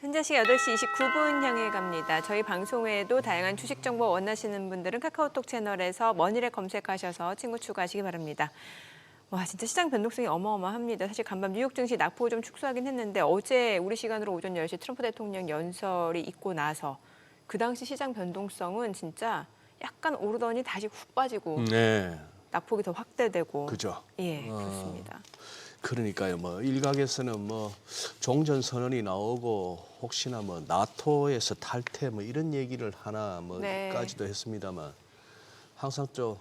현재 시각 8시 29분 향해 갑니다. 저희 방송 외에도 다양한 주식 정보 원하시는 분들은 카카오톡 채널에서 머니를 검색하셔서 친구 추가하시기 바랍니다. 와, 진짜 시장 변동성이 어마어마합니다. 사실 간밤 뉴욕 증시 낙폭을 좀 축소하긴 했는데 어제 우리 시간으로 오전 10시 트럼프 대통령 연설이 있고 나서 그 당시 시장 변동성은 진짜 약간 오르더니 다시 훅 빠지고 네. 낙폭이 더 확대되고. 그죠. 예, 그렇습니다. 그러니까요. 뭐 일각에서는 뭐 종전 선언이 나오고 혹시나 뭐 나토에서 탈퇴 뭐 이런 얘기를 하나 네. 뭐까지도 했습니다만 항상 또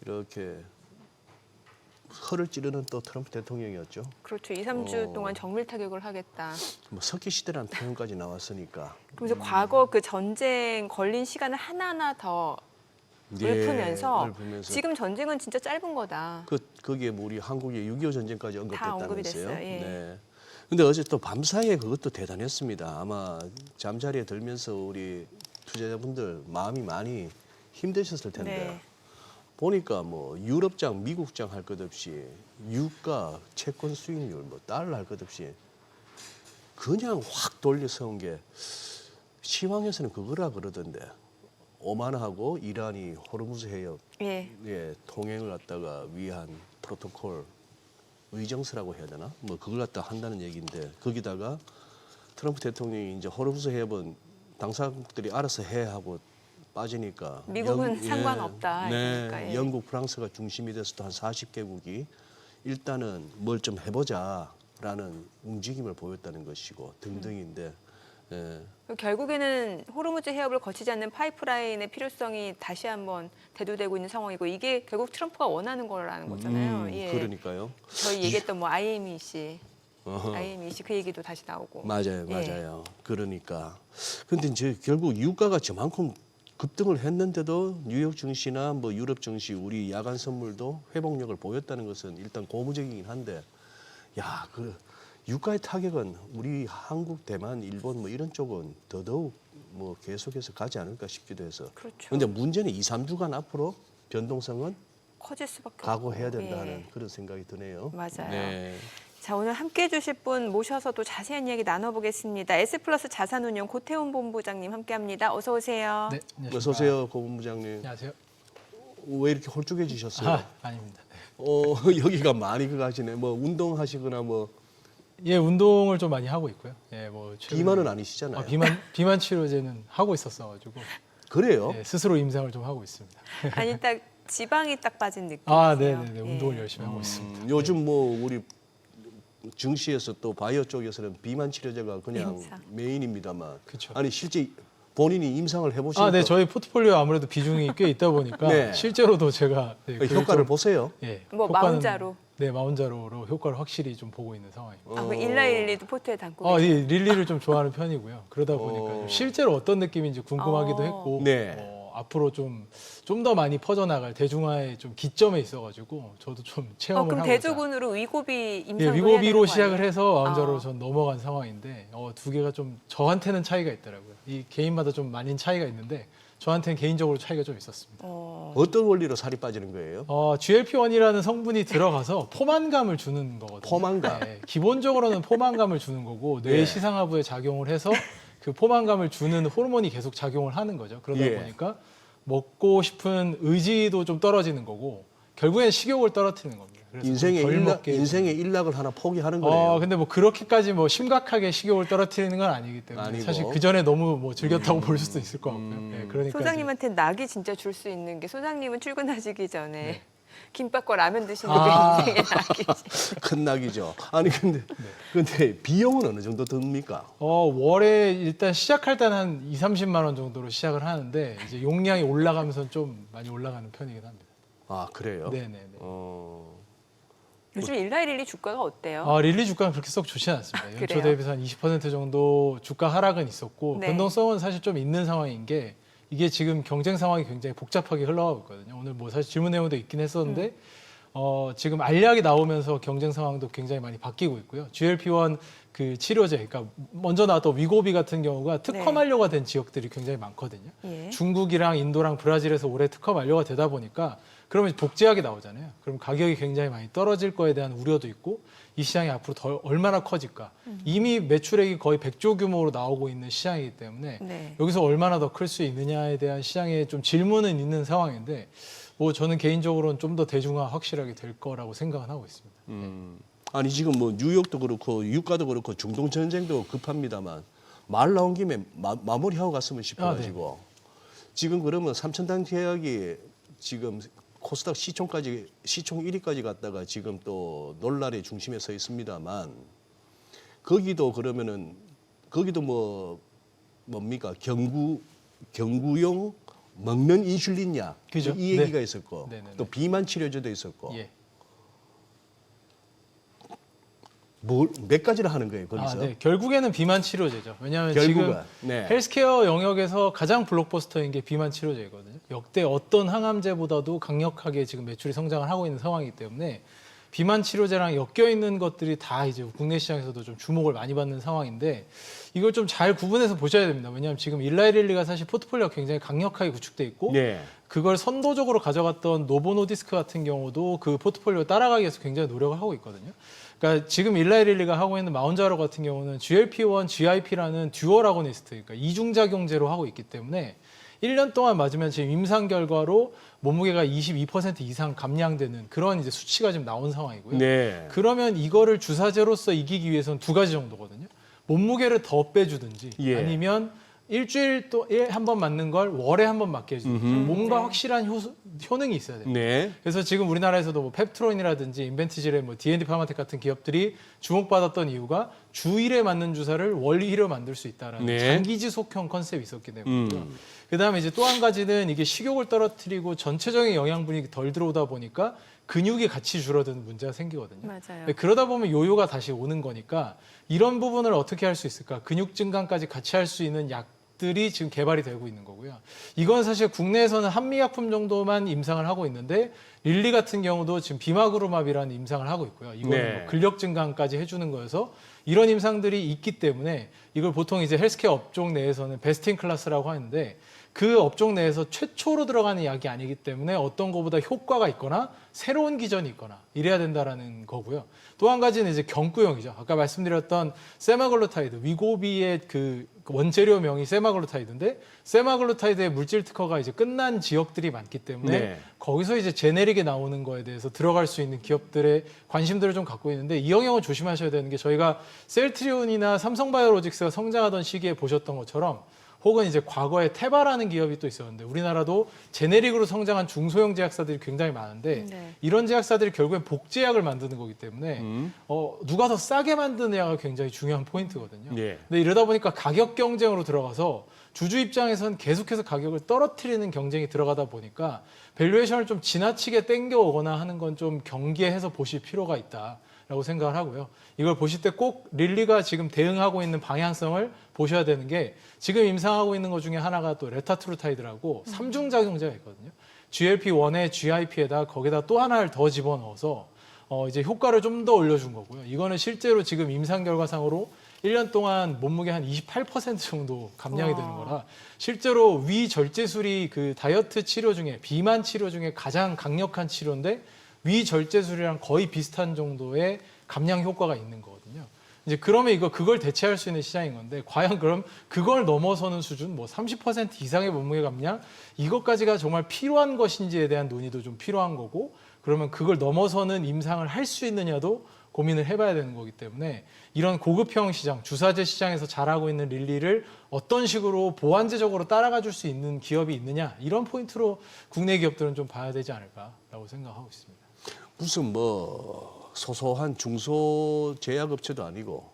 이렇게 허를 찌르는 또 트럼프 대통령이었죠. 그렇죠. 2, 3주 동안 정밀 타격을 하겠다. 뭐 석기 시대라는 표현까지 나왔으니까. 그래서 과거 그 전쟁 걸린 시간을 하나하나 더 읊으면서 읊으면서 지금 전쟁은 진짜 짧은 거다. 거기에 뭐 우리 한국의 6.25 전쟁까지 다 언급이 언급됐다면서요. 됐어요. 예. 네. 근데 어제 또 밤사이에 그것도 대단했습니다. 아마 잠자리에 들면서 우리 투자자분들 마음이 많이 힘드셨을 텐데 네. 보니까 뭐 유럽장, 미국장 할 것 없이 유가, 채권 수익률, 뭐 달러 할 것 없이 그냥 확 돌려세운 게 시황에서는 그거라 그러던데 오만하고 이란이 호르무즈 해협 예. 통행을 갖다가 위한 프로토콜 의정서라고 해야 되나? 뭐 그걸 갖다 한다는 얘기인데 거기다가 트럼프 대통령이 이제 호르무즈 해협은 당사국들이 알아서 해 하고 빠지니까 미국은 상관없다. 네, 그러니까, 예. 영국, 프랑스가 중심이 돼서도 한 40개국이 일단은 뭘 좀 해보자라는 움직임을 보였다는 것이고 등등인데 예. 결국에는 호르무즈 해협을 거치지 않는 파이프라인의 필요성이 다시 한번 대두되고 있는 상황이고 이게 결국 트럼프가 원하는 거라는 거잖아요. 예. 그러니까요. 저희 얘기했던 뭐 IMEC 어허. 그 얘기도 다시 나오고. 맞아요, 예. 맞아요. 그러니까. 근데 이제 결국 유가가 저만큼 급등을 했는데도 뉴욕 증시나 뭐 유럽 증시, 우리 야간 선물도 회복력을 보였다는 것은 일단 고무적이긴 한데, 야, 그 유가의 타격은 우리 한국, 대만, 일본 뭐 이런 쪽은 더더욱 뭐 계속해서 가지 않을까 싶기도 해서. 그렇죠. 근데 문제는 2, 3주간 앞으로 변동성은 커질 수밖에 없고. 각오해야 된다 예. 하는 그런 생각이 드네요. 맞아요. 네. 자, 오늘 함께해 주실 분 모셔서 또 자세한 이야기 나눠보겠습니다. S플러스 자산운용 고태훈 본부장님 함께합니다. 어서 오세요. 네, 안녕하십니까. 어서 오세요, 고 본부장님. 안녕하세요. 왜 이렇게 홀쭉해지셨어요? 아닙니다. 여기가 많이 그거 하시네. 뭐 운동하시거나 뭐 예, 운동을 좀 많이 하고 있고요. 예, 뭐 비만은 아니시잖아요. 비만 치료제는 하고 있었어가지고 그래요? 예, 스스로 임상을 좀 하고 있습니다. 아니 딱 지방이 딱 빠진 느낌. 네. 운동을 열심히 하고 있습니다. 요즘 뭐 우리 증시에서 또 바이오 쪽에서는 비만 치료제가 그냥 임상. 메인입니다만. 그쵸. 아니 실제 본인이 임상을 해보시니까 네, 저희 포트폴리오 아무래도 비중이 꽤 있다 보니까 네. 실제로도 제가 효과를 보세요. 예, 뭐 효과는- 마운자로. 네, 마운자로로 효과를 확실히 좀 보고 있는 상황입니다. 그 일라일리도 포트에 담고. 예, 릴리를 좀 좋아하는 편이고요. 그러다 보니까 좀 실제로 어떤 느낌인지 궁금하기도 했고 네. 앞으로 좀 더 많이 퍼져나갈 대중화의 좀 기점에 있어가지고 저도 좀 체험을 그럼 하고자. 대조군으로 위고비 임상도 예, 해야 위고비로 되는 거 시작을 아니에요? 해서 마운자로 아. 전 넘어간 상황인데 두 개가 좀 저한테는 차이가 있더라고요. 이 개인마다 좀 많이 차이가 있는데 저한테는 개인적으로 차이가 좀 있었습니다. 어떤 원리로 살이 빠지는 거예요? GLP-1이라는 성분이 들어가서 포만감을 주는 거거든요. 포만감? 네, 기본적으로는 포만감을 주는 거고 뇌 예. 시상하부에 작용을 해서 그 포만감을 주는 호르몬이 계속 작용을 하는 거죠. 그러다 예. 보니까 먹고 싶은 의지도 좀 떨어지는 거고 결국엔 식욕을 떨어뜨리는 겁니다. 그래서 인생의 일락을 하나 포기하는 거네요. 근데 뭐 그렇게까지 뭐 심각하게 식욕을 떨어뜨리는 건 아니기 때문에 아니고. 사실 그 전에 너무 뭐 즐겼다고 볼 수도 있을 것 같고요. 네, 그러니까 소장님한테 낙이 진짜 줄 수 있는 게 소장님은 출근하시기 전에 네. 김밥과 라면 드시는 게 인생의 낙이지. 큰 낙이죠. 아니 근데 비용은 어느 정도 듭니까? 월에 일단 시작할 때는 한 2, 30만 원 정도로 시작을 하는데 이제 용량이 올라가면서 좀 많이 올라가는 편이긴 합니다. 아 그래요? 네네네. 요즘 일라일리 주가가 어때요? 릴리 주가는 그렇게 썩 좋지 않습니다. 연초 그래요? 대비해서 한 20% 정도 주가 하락은 있었고 네. 변동성은 사실 좀 있는 상황인 게 이게 지금 경쟁 상황이 굉장히 복잡하게 흘러가고 있거든요. 오늘 뭐 사실 질문 내용도 있긴 했었는데 지금 알약이 나오면서 경쟁 상황도 굉장히 많이 바뀌고 있고요. GLP-1 그 치료제, 그러니까 먼저 나왔던 위고비 같은 경우가 특허 만료가 된 지역들이 굉장히 많거든요. 예. 중국이랑 인도랑 브라질에서 올해 특허 만료가 되다 보니까 그러면 복제약이 나오잖아요. 그럼 가격이 굉장히 많이 떨어질 거에 대한 우려도 있고 이 시장이 앞으로 더 얼마나 커질까. 이미 매출액이 거의 100조 규모로 나오고 있는 시장이기 때문에 네. 여기서 얼마나 더 클 수 있느냐에 대한 시장에 좀 질문은 있는 상황인데 뭐 저는 개인적으로는 좀 더 대중화 확실하게 될 거라고 생각은 하고 있습니다. 아니 지금 뭐 뉴욕도 그렇고 유가도 그렇고 중동 전쟁도 급합니다만 말 나온 김에 마무리하고 갔으면 싶어가지고 지금 그러면 3,000단 계약이 지금 코스닥 시총 1위까지 갔다가 지금 또 논란의 중심에 서 있습니다만 거기도 그러면은 거기도 뭡니까 경구용 먹는 인슐린냐 그죠? 이 얘기가 네. 있었고 네네네. 또 비만 치료제도 있었고 예. 몇 가지를 하는 거예요 거기서. 네. 결국에는 비만 치료제죠. 왜냐하면 결국은, 지금 네. 헬스케어 영역에서 가장 블록버스터인 게 비만 치료제거든요. 역대 어떤 항암제보다도 강력하게 지금 매출이 성장을 하고 있는 상황이기 때문에 비만 치료제랑 엮여 있는 것들이 다 이제 국내 시장에서도 좀 주목을 많이 받는 상황인데 이걸 좀 잘 구분해서 보셔야 됩니다. 왜냐하면 지금 일라이릴리가 사실 포트폴리오가 굉장히 강력하게 구축돼 있고 네. 그걸 선도적으로 가져갔던 노보노디스크 같은 경우도 그 포트폴리오 따라가기 위해서 굉장히 노력을 하고 있거든요. 그러니까 지금 일라이릴리가 하고 있는 마운자로 같은 경우는 GLP-1, GIP라는 듀얼 아고니스트, 그러니까 이중작용제로 하고 있기 때문에 1년 동안 맞으면 지금 임상 결과로 몸무게가 22% 이상 감량되는 그런 이제 수치가 지금 나온 상황이고요. 네. 그러면 이거를 주사제로서 이기기 위해서는 두 가지 정도거든요. 몸무게를 더 빼주든지 예. 아니면 일주일 또 한 번 맞는 걸 월에 한 번 맞게 해주든지 뭔가 네. 확실한 효능이 있어야 돼요. 네. 그래서 지금 우리나라에서도 뭐 펩트론이라든지 인벤티질의 뭐 D&D 파마텍 같은 기업들이 주목받았던 이유가 주 1회 맞는 주사를 월 1회 만들 수 있다라는 네. 장기 지속형 컨셉이 있었기 때문이고요. 그다음에 이제 또 한 가지는 이게 식욕을 떨어뜨리고 전체적인 영양분이 덜 들어오다 보니까 근육이 같이 줄어드는 문제가 생기거든요. 맞아요. 네, 그러다 보면 요요가 다시 오는 거니까 이런 부분을 어떻게 할 수 있을까? 근육 증강까지 같이 할 수 있는 약들이 지금 개발이 되고 있는 거고요. 이건 사실 국내에서는 한미약품 정도만 임상을 하고 있는데 릴리 같은 경우도 지금 비마그루맙이라는 임상을 하고 있고요. 이거는 네. 뭐 근력 증강까지 해주는 거여서 이런 임상들이 있기 때문에 이걸 보통 이제 헬스케어 업종 내에서는 베스트 인 클래스라고 하는데 그 업종 내에서 최초로 들어가는 약이 아니기 때문에 어떤 것보다 효과가 있거나 새로운 기전이 있거나 이래야 된다라는 거고요. 또 한 가지는 이제 경구용이죠. 아까 말씀드렸던 세마글루타이드, 위고비의 그 원재료명이 세마글루타이드인데 세마글루타이드의 물질 특허가 이제 끝난 지역들이 많기 때문에 네. 거기서 이제 제네릭이 나오는 거에 대해서 들어갈 수 있는 기업들의 관심들을 좀 갖고 있는데 이 영역은 조심하셔야 되는 게 저희가 셀트리온이나 삼성바이오로직스가 성장하던 시기에 보셨던 것처럼 혹은 이제 과거에 테바라는 기업이 또 있었는데 우리나라도 제네릭으로 성장한 중소형 제약사들이 굉장히 많은데 네. 이런 제약사들이 결국엔 복제약을 만드는 거기 때문에 누가 더 싸게 만드느냐가 굉장히 중요한 포인트거든요. 네. 근데 이러다 보니까 가격 경쟁으로 들어가서 주주 입장에서는 계속해서 가격을 떨어뜨리는 경쟁이 들어가다 보니까 밸류에이션을 좀 지나치게 땡겨오거나 하는 건 좀 경계해서 보실 필요가 있다라고 생각을 하고요. 이걸 보실 때 꼭 릴리가 지금 대응하고 있는 방향성을 보셔야 되는 게 지금 임상하고 있는 것 중에 하나가 또 레타트루타이드라고 삼중작용제가 있거든요. GLP-1에 GIP에다 거기다 또 하나를 더 집어넣어서 이제 효과를 좀 더 올려준 거고요. 이거는 실제로 지금 임상 결과상으로 1년 동안 몸무게 한 28% 정도 감량이 되는 거라 실제로 위절제술이 그 다이어트 치료 중에 비만 치료 중에 가장 강력한 치료인데 위절제술이랑 거의 비슷한 정도의 감량 효과가 있는 거거든요. 이제 그러면 그걸 대체할 수 있는 시장인 건데 과연 그럼 그걸 넘어서는 수준 뭐 30% 이상의 몸무게 감량 이것까지가 정말 필요한 것인지에 대한 논의도 좀 필요한 거고 그러면 그걸 넘어서는 임상을 할 수 있느냐도 고민을 해봐야 되는 거기 때문에 이런 고급형 시장, 주사제 시장에서 잘하고 있는 릴리를 어떤 식으로 보완제적으로 따라가 줄 수 있는 기업이 있느냐 이런 포인트로 국내 기업들은 좀 봐야 되지 않을까라고 생각하고 있습니다. 무슨 뭐 소소한 중소 제약업체도 아니고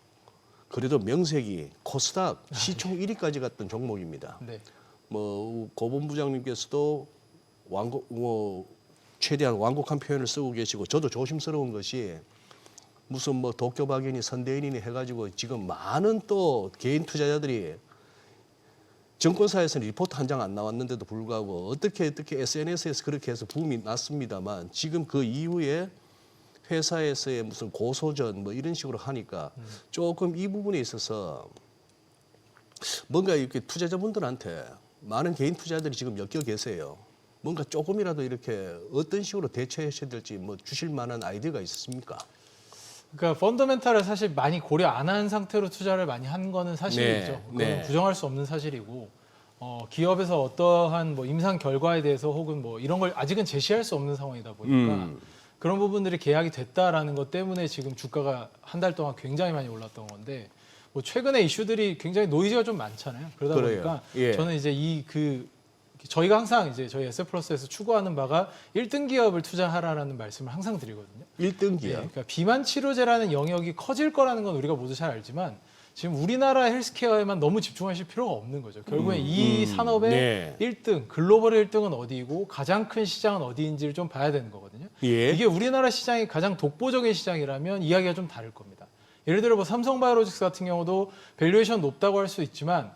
그래도 명색이 코스닥 시총 1위까지 갔던 종목입니다. 네. 뭐 고본부장님께서도 최대한 완곡한 표현을 쓰고 계시고 저도 조심스러운 것이 무슨 뭐 도쿄 박연이 선대인이니 해가지고 지금 많은 또 개인 투자자들이 정권사에서는 리포트 한 장 안 나왔는데도 불구하고 어떻게 SNS에서 그렇게 해서 붐이 났습니다만 지금 그 이후에 회사에서의 무슨 고소전 뭐 이런 식으로 하니까 조금 이 부분에 있어서 뭔가 이렇게 투자자분들한테 많은 개인 투자자들이 지금 엮여 계세요. 뭔가 조금이라도 이렇게 어떤 식으로 대처하셔야 될지 뭐 주실 만한 아이디어가 있습니까? 그러니까 펀더멘탈을 사실 많이 고려 안 한 상태로 투자를 많이 한 거는 사실이죠. 네, 그건 네. 부정할 수 없는 사실이고 기업에서 어떠한 뭐 임상 결과에 대해서 혹은 뭐 이런 걸 아직은 제시할 수 없는 상황이다 보니까 그런 부분들이 계약이 됐다라는 것 때문에 지금 주가가 한 달 동안 굉장히 많이 올랐던 건데 뭐 최근에 이슈들이 굉장히 노이즈가 좀 많잖아요. 그러다 그래요. 보니까 예. 저는 이제 저희가 항상 이제 저희 에셋플러스에서 추구하는 바가 1등 기업을 투자하라라는 말씀을 항상 드리거든요. 1등기야. 네, 그러니까 비만 치료제라는 영역이 커질 거라는 건 우리가 모두 잘 알지만 지금 우리나라 헬스케어에만 너무 집중하실 필요가 없는 거죠. 결국엔 이 산업의 네. 1등, 글로벌 1등은 어디이고 가장 큰 시장은 어디인지를 좀 봐야 되는 거거든요. 예. 이게 우리나라 시장이 가장 독보적인 시장이라면 이야기가 좀 다를 겁니다. 예를 들어 뭐 삼성바이오로직스 같은 경우도 밸류에이션 높다고 할 수 있지만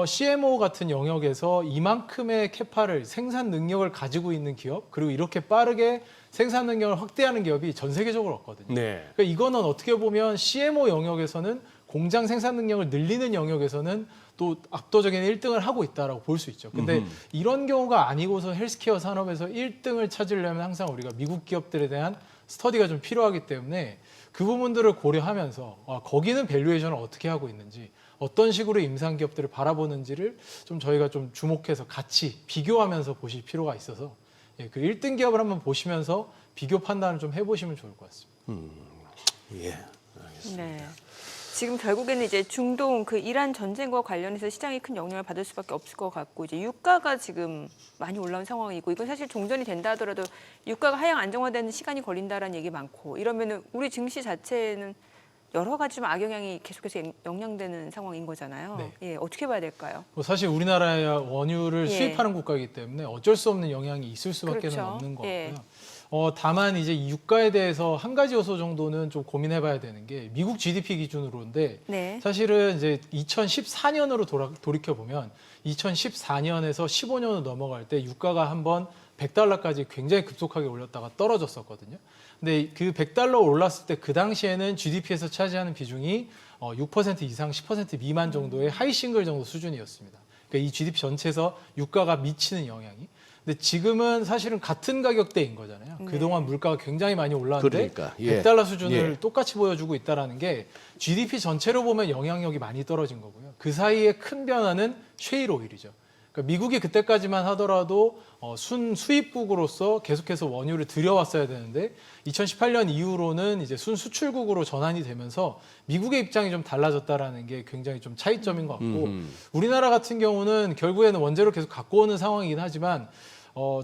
CMO 같은 영역에서 이만큼의 캐파를 생산 능력을 가지고 있는 기업 그리고 이렇게 빠르게 생산 능력을 확대하는 기업이 전 세계적으로 없거든요. 네. 그러니까 이거는 어떻게 보면 CMO 영역에서는 공장 생산 능력을 늘리는 영역에서는 또 압도적인 1등을 하고 있다라고 볼 수 있죠. 근데 이런 경우가 아니고서 헬스케어 산업에서 1등을 찾으려면 항상 우리가 미국 기업들에 대한 스터디가 좀 필요하기 때문에 그 부분들을 고려하면서 거기는 밸류에이션을 어떻게 하고 있는지 어떤 식으로 임상 기업들을 바라보는지를 좀 저희가 좀 주목해서 같이 비교하면서 보실 필요가 있어서 그 1등 기업을 한번 보시면서 비교 판단을 좀 해보시면 좋을 것 같습니다. 예. 알겠습니다. 네. 지금 결국에는 이제 중동 그 이란 전쟁과 관련해서 시장이 큰 영향을 받을 수밖에 없을 것 같고 이제 유가가 지금 많이 올라온 상황이고 이건 사실 종전이 된다 하더라도 유가가 하향 안정화되는 시간이 걸린다라는 얘기 많고 이러면은 우리 증시 자체는 여러 가지 좀 악영향이 계속해서 영향되는 상황인 거잖아요. 네. 예, 어떻게 봐야 될까요? 뭐 사실 우리나라야 원유를 예. 수입하는 국가이기 때문에 어쩔 수 없는 영향이 있을 수밖에 그렇죠. 없는 것 예. 같고요. 다만 이제 이 유가에 대해서 한 가지 요소 정도는 좀 고민해봐야 되는 게 미국 GDP 기준으로인데 네. 사실은 이제 2014년으로 돌이켜 보면 2014년에서 15년으로 넘어갈 때 유가가 한번 100달러까지 굉장히 급속하게 올렸다가 떨어졌었거든요. 근데 그 100달러 올랐을 때 그 당시에는 GDP에서 차지하는 비중이 6% 이상 10% 미만 정도의 하이 싱글 정도 수준이었습니다. 그러니까 이 GDP 전체에서 유가가 미치는 영향이. 근데 지금은 사실은 같은 가격대인 거잖아요. 네. 그동안 물가가 굉장히 많이 올랐는데 그러니까, 예. 100달러 수준을 예. 똑같이 보여주고 있다는 게 GDP 전체로 보면 영향력이 많이 떨어진 거고요. 그 사이에 큰 변화는 쉐일 오일이죠. 그러니까 미국이 그때까지만 하더라도 순 수입국으로서 계속해서 원유를 들여왔어야 되는데 2018년 이후로는 이제 순 수출국으로 전환이 되면서 미국의 입장이 좀 달라졌다라는 게 굉장히 좀 차이점인 것 같고 우리나라 같은 경우는 결국에는 원재료 계속 갖고 오는 상황이긴 하지만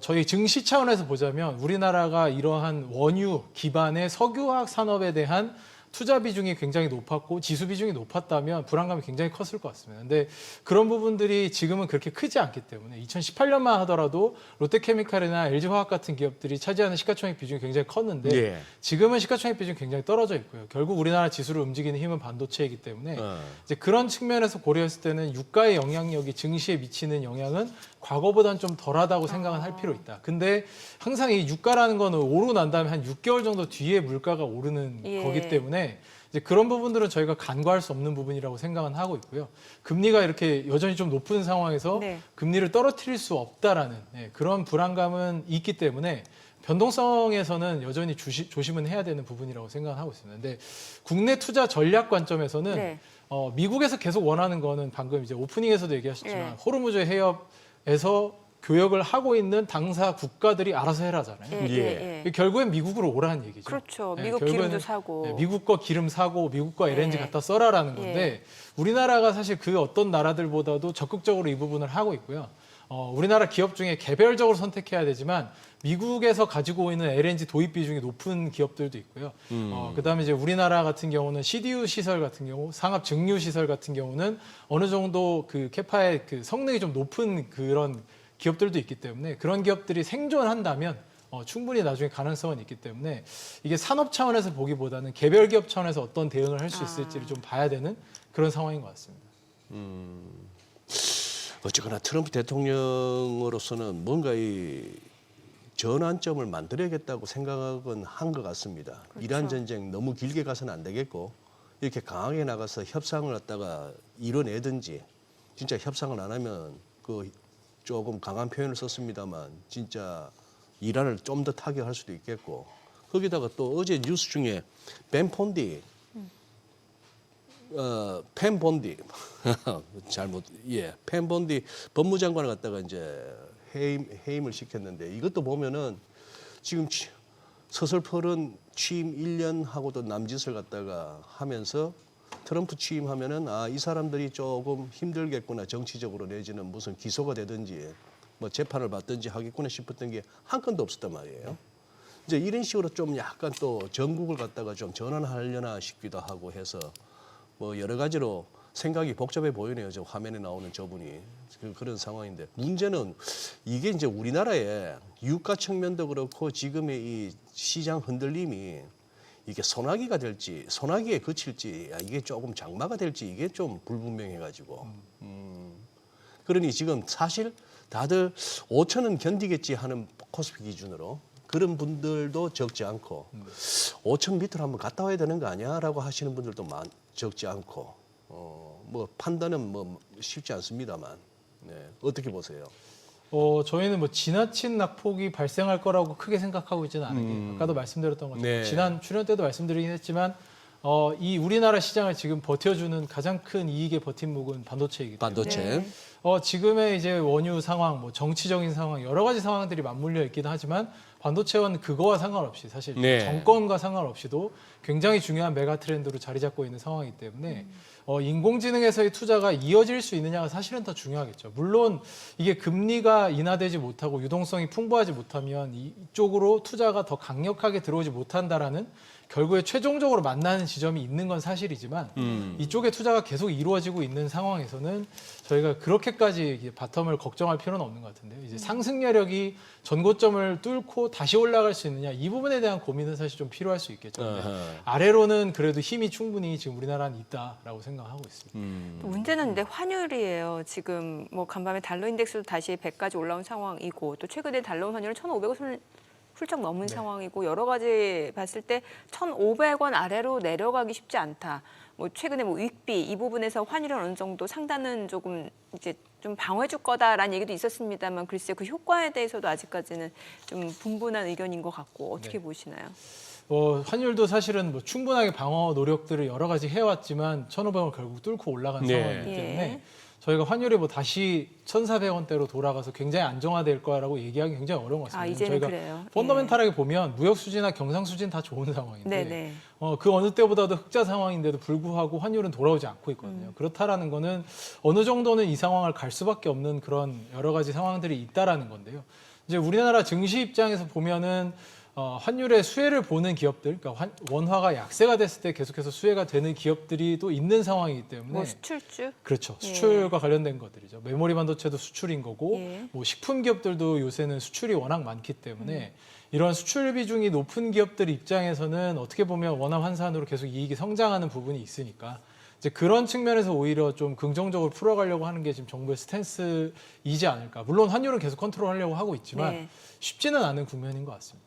저희 증시 차원에서 보자면 우리나라가 이러한 원유 기반의 석유화학 산업에 대한 투자 비중이 굉장히 높았고 지수 비중이 높았다면 불안감이 굉장히 컸을 것 같습니다. 근데 그런 부분들이 지금은 그렇게 크지 않기 때문에 2018년만 하더라도 롯데케미칼이나 LG화학 같은 기업들이 차지하는 시가총액 비중이 굉장히 컸는데 예. 지금은 시가총액 비중이 굉장히 떨어져 있고요. 결국 우리나라 지수를 움직이는 힘은 반도체이기 때문에 이제 그런 측면에서 고려했을 때는 유가의 영향력이 증시에 미치는 영향은 과거보다는 좀 덜하다고 생각은 할 필요 있다. 근데 항상 이 유가라는 거는 오르고 난 다음에 한 6개월 정도 뒤에 물가가 오르는 예. 거기 때문에 이제 그런 부분들은 저희가 간과할 수 없는 부분이라고 생각은 하고 있고요. 금리가 이렇게 여전히 좀 높은 상황에서 네. 금리를 떨어뜨릴 수 없다라는 그런 불안감은 있기 때문에 변동성에서는 여전히 조심은 해야 되는 부분이라고 생각하고 있습니다. 근데 국내 투자 전략 관점에서는 네. 미국에서 계속 원하는 거는 방금 이제 오프닝에서도 얘기하셨지만 예. 호르무즈 해협에서 교역을 하고 있는 당사 국가들이 알아서 해라잖아요. 예, 예, 예. 결국엔 미국으로 오라는 얘기죠. 그렇죠. 네, 미국 결국에는 기름도 사고. 미국 거 기름 사고 미국 거 LNG 예. 갖다 써라라는 건데 우리나라가 사실 그 어떤 나라들보다도 적극적으로 이 부분을 하고 있고요. 우리나라 기업 중에 개별적으로 선택해야 되지만 미국에서 가지고 있는 LNG 도입 비중이 높은 기업들도 있고요. 그다음에 이제 우리나라 같은 경우는 CDU 시설 같은 경우, 상압 증류 시설 같은 경우는 어느 정도 그 캐파의 그 성능이 좀 높은 그런 기업들도 있기 때문에 그런 기업들이 생존한다면 충분히 나중에 가능성은 있기 때문에 이게 산업 차원에서 보기보다는 개별 기업 차원에서 어떤 대응을 할 수 있을지를 좀 봐야 되는 그런 상황인 것 같습니다. 어쨌거나 트럼프 대통령으로서는 뭔가 이 전환점을 만들어야겠다고 생각은 한 것 같습니다. 그렇죠. 이란 전쟁 너무 길게 가서는 안 되겠고 이렇게 강하게 나가서 협상을 갖다가 이뤄내든지 진짜 협상을 안 하면 그 조금 강한 표현을 썼습니다만 진짜 이란을 좀 더 타격할 수도 있겠고 거기다가 또 어제 뉴스 중에 펜본디 펜본디 법무장관을 갖다가 이제 해임을 시켰는데 이것도 보면은 지금 서슬퍼런 취임 1년 하고도 남짓을 갖다가 하면서 트럼프 취임하면은 이 사람들이 조금 힘들겠구나 정치적으로 내지는 무슨 기소가 되든지 뭐 재판을 받든지 하겠구나 싶었던 게 한 건도 없었단 말이에요. 이제 이런 식으로 좀 약간 또 전국을 갖다가 좀 전환하려나 싶기도 하고 해서 뭐 여러 가지로 생각이 복잡해 보이네요. 저 화면에 나오는 저분이 그런 상황인데 문제는 이게 이제 우리나라의 유가 측면도 그렇고 지금의 이 시장 흔들림이 이게 소나기가 될지 소나기에 그칠지 이게 조금 장마가 될지 이게 좀 불분명해가지고 그러니 지금 사실 다들 5천은 견디겠지 하는 코스피 기준으로 그런 분들도 적지 않고 5천 밑으로 한번 갔다 와야 되는 거 아니야라고 하시는 분들도 적지 않고 뭐 판단은 뭐 쉽지 않습니다만 어떻게 보세요? 저희는 뭐 지나친 낙폭이 발생할 거라고 크게 생각하고 있지는 않은 게 아까도 말씀드렸던 것처럼 네. 지난 출연 때도 말씀드리긴 했지만 이 우리나라 시장을 지금 버텨주는 가장 큰 이익의 버팀목은 반도체이기 때문에 반도체. 네. 지금의 이제 원유 상황, 뭐 정치적인 상황 여러 가지 상황들이 맞물려 있기는 하지만 반도체는 그거와 상관없이 사실 네. 정권과 상관없이도 굉장히 중요한 메가 트렌드로 자리 잡고 있는 상황이기 때문에 인공지능에서의 투자가 이어질 수 있느냐가 사실은 더 중요하겠죠. 물론 이게 금리가 인하되지 못하고 유동성이 풍부하지 못하면 이쪽으로 투자가 더 강력하게 들어오지 못한다라는 결국에 최종적으로 만나는 지점이 있는 건 사실이지만 이쪽에 투자가 계속 이루어지고 있는 상황에서는 저희가 그렇게까지 바텀을 걱정할 필요는 없는 것 같은데요. 이제 상승 여력이 전고점을 뚫고 다시 올라갈 수 있느냐 이 부분에 대한 고민은 사실 좀 필요할 수 있겠죠. 근데 아래로는 그래도 힘이 충분히 지금 우리나라는 있다라고 생각하고 있습니다. 또 문제는 근데 환율이에요. 지금 뭐 간밤에 달러 인덱스도 다시 100까지 올라온 상황이고 또 최근에 달러 환율은 1,500원 훌쩍 넘은 상황이고 여러 가지 봤을 때 1,500원 아래로 내려가기 쉽지 않다. 뭐 최근에 뭐 윗비 이 부분에서 환율은 어느 정도 상단은 조금 이제 좀 방어해줄 거다라는 얘기도 있었습니다만 글쎄 그 효과에 대해서도 아직까지는 좀 분분한 의견인 것 같고 어떻게 보시나요? 환율도 사실은 뭐 충분하게 방어 노력들을 여러 가지 해왔지만 1,500원 결국 뚫고 올라간 네. 상황이기 때문에 예. 저희가 환율이 뭐 다시 1,400원대로 돌아가서 굉장히 안정화될 거라고 얘기하기 굉장히 어려운 것 같습니다. 이제는 저희가 그래요. 펀더멘탈하게 보면 무역 수지나 경상 수지는 다 좋은 상황인데 네네. 그 어느 때보다도 흑자 상황인데도 불구하고 환율은 돌아오지 않고 있거든요. 그렇다라는 거는 어느 정도는 이 상황을 갈 수밖에 없는 그런 여러 가지 상황들이 있다라는 건데요. 이제 우리나라 증시 입장에서 보면은 환율의 수혜를 보는 기업들, 그러니까 원화가 약세가 됐을 때 계속해서 수혜가 되는 기업들이 또 있는 상황이기 때문에 뭐 수출주? 그렇죠. 예. 수출과 관련된 것들이죠. 메모리 반도체도 수출인 거고 예. 뭐 식품 기업들도 요새는 수출이 워낙 많기 때문에 이런 수출 비중이 높은 기업들 입장에서는 어떻게 보면 원화 환산으로 계속 이익이 성장하는 부분이 있으니까 이제 그런 측면에서 오히려 좀 긍정적으로 풀어가려고 하는 게 지금 정부의 스탠스이지 않을까. 물론 환율은 계속 컨트롤하려고 하고 있지만 네. 쉽지는 않은 국면인 것 같습니다.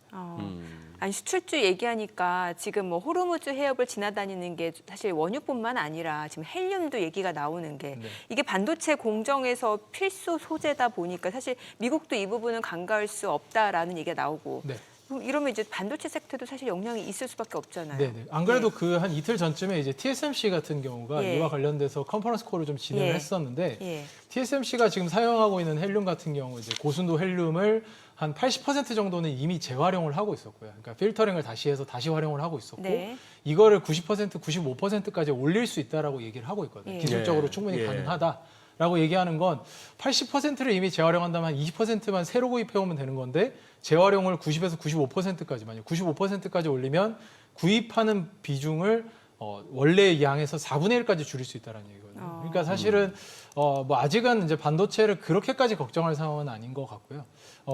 아니 수출주 얘기하니까 지금 뭐 호르무즈 해협을 지나다니는 게 사실 원유뿐만 아니라 지금 헬륨도 얘기가 나오는 게 네. 이게 반도체 공정에서 필수 소재다 보니까 사실 미국도 이 부분은 간과할 수 없다라는 얘기가 나오고 네. 그럼 이러면 이제 반도체 섹터도 사실 영향이 있을 수밖에 없잖아요. 네네. 안 그래도 그 한 이틀 전쯤에 이제 TSMC 같은 경우가 예. 이와 관련돼서 컨퍼런스 콜을 좀 진행을 예. 했었는데 예. TSMC가 지금 사용하고 있는 헬륨 같은 경우 이제 고순도 헬륨을 한 80% 정도는 이미 재활용을 하고 있었고요. 그러니까 필터링을 다시 해서 다시 활용을 하고 있었고 네. 이거를 90%, 95%까지 올릴 수 있다라고 얘기를 하고 있거든요. 예. 기술적으로 예. 충분히 예. 가능하다라고 얘기하는 건 80%를 이미 재활용한다면 20%만 새로 구입해 오면 되는 건데 재활용을 90에서 95%까지만요. 95%까지 올리면 구입하는 비중을 원래의 양에서 4분의 1까지 줄일 수 있다는 얘기거든요. 그러니까 사실은 뭐 아직은 이제 반도체를 그렇게까지 걱정할 상황은 아닌 것 같고요.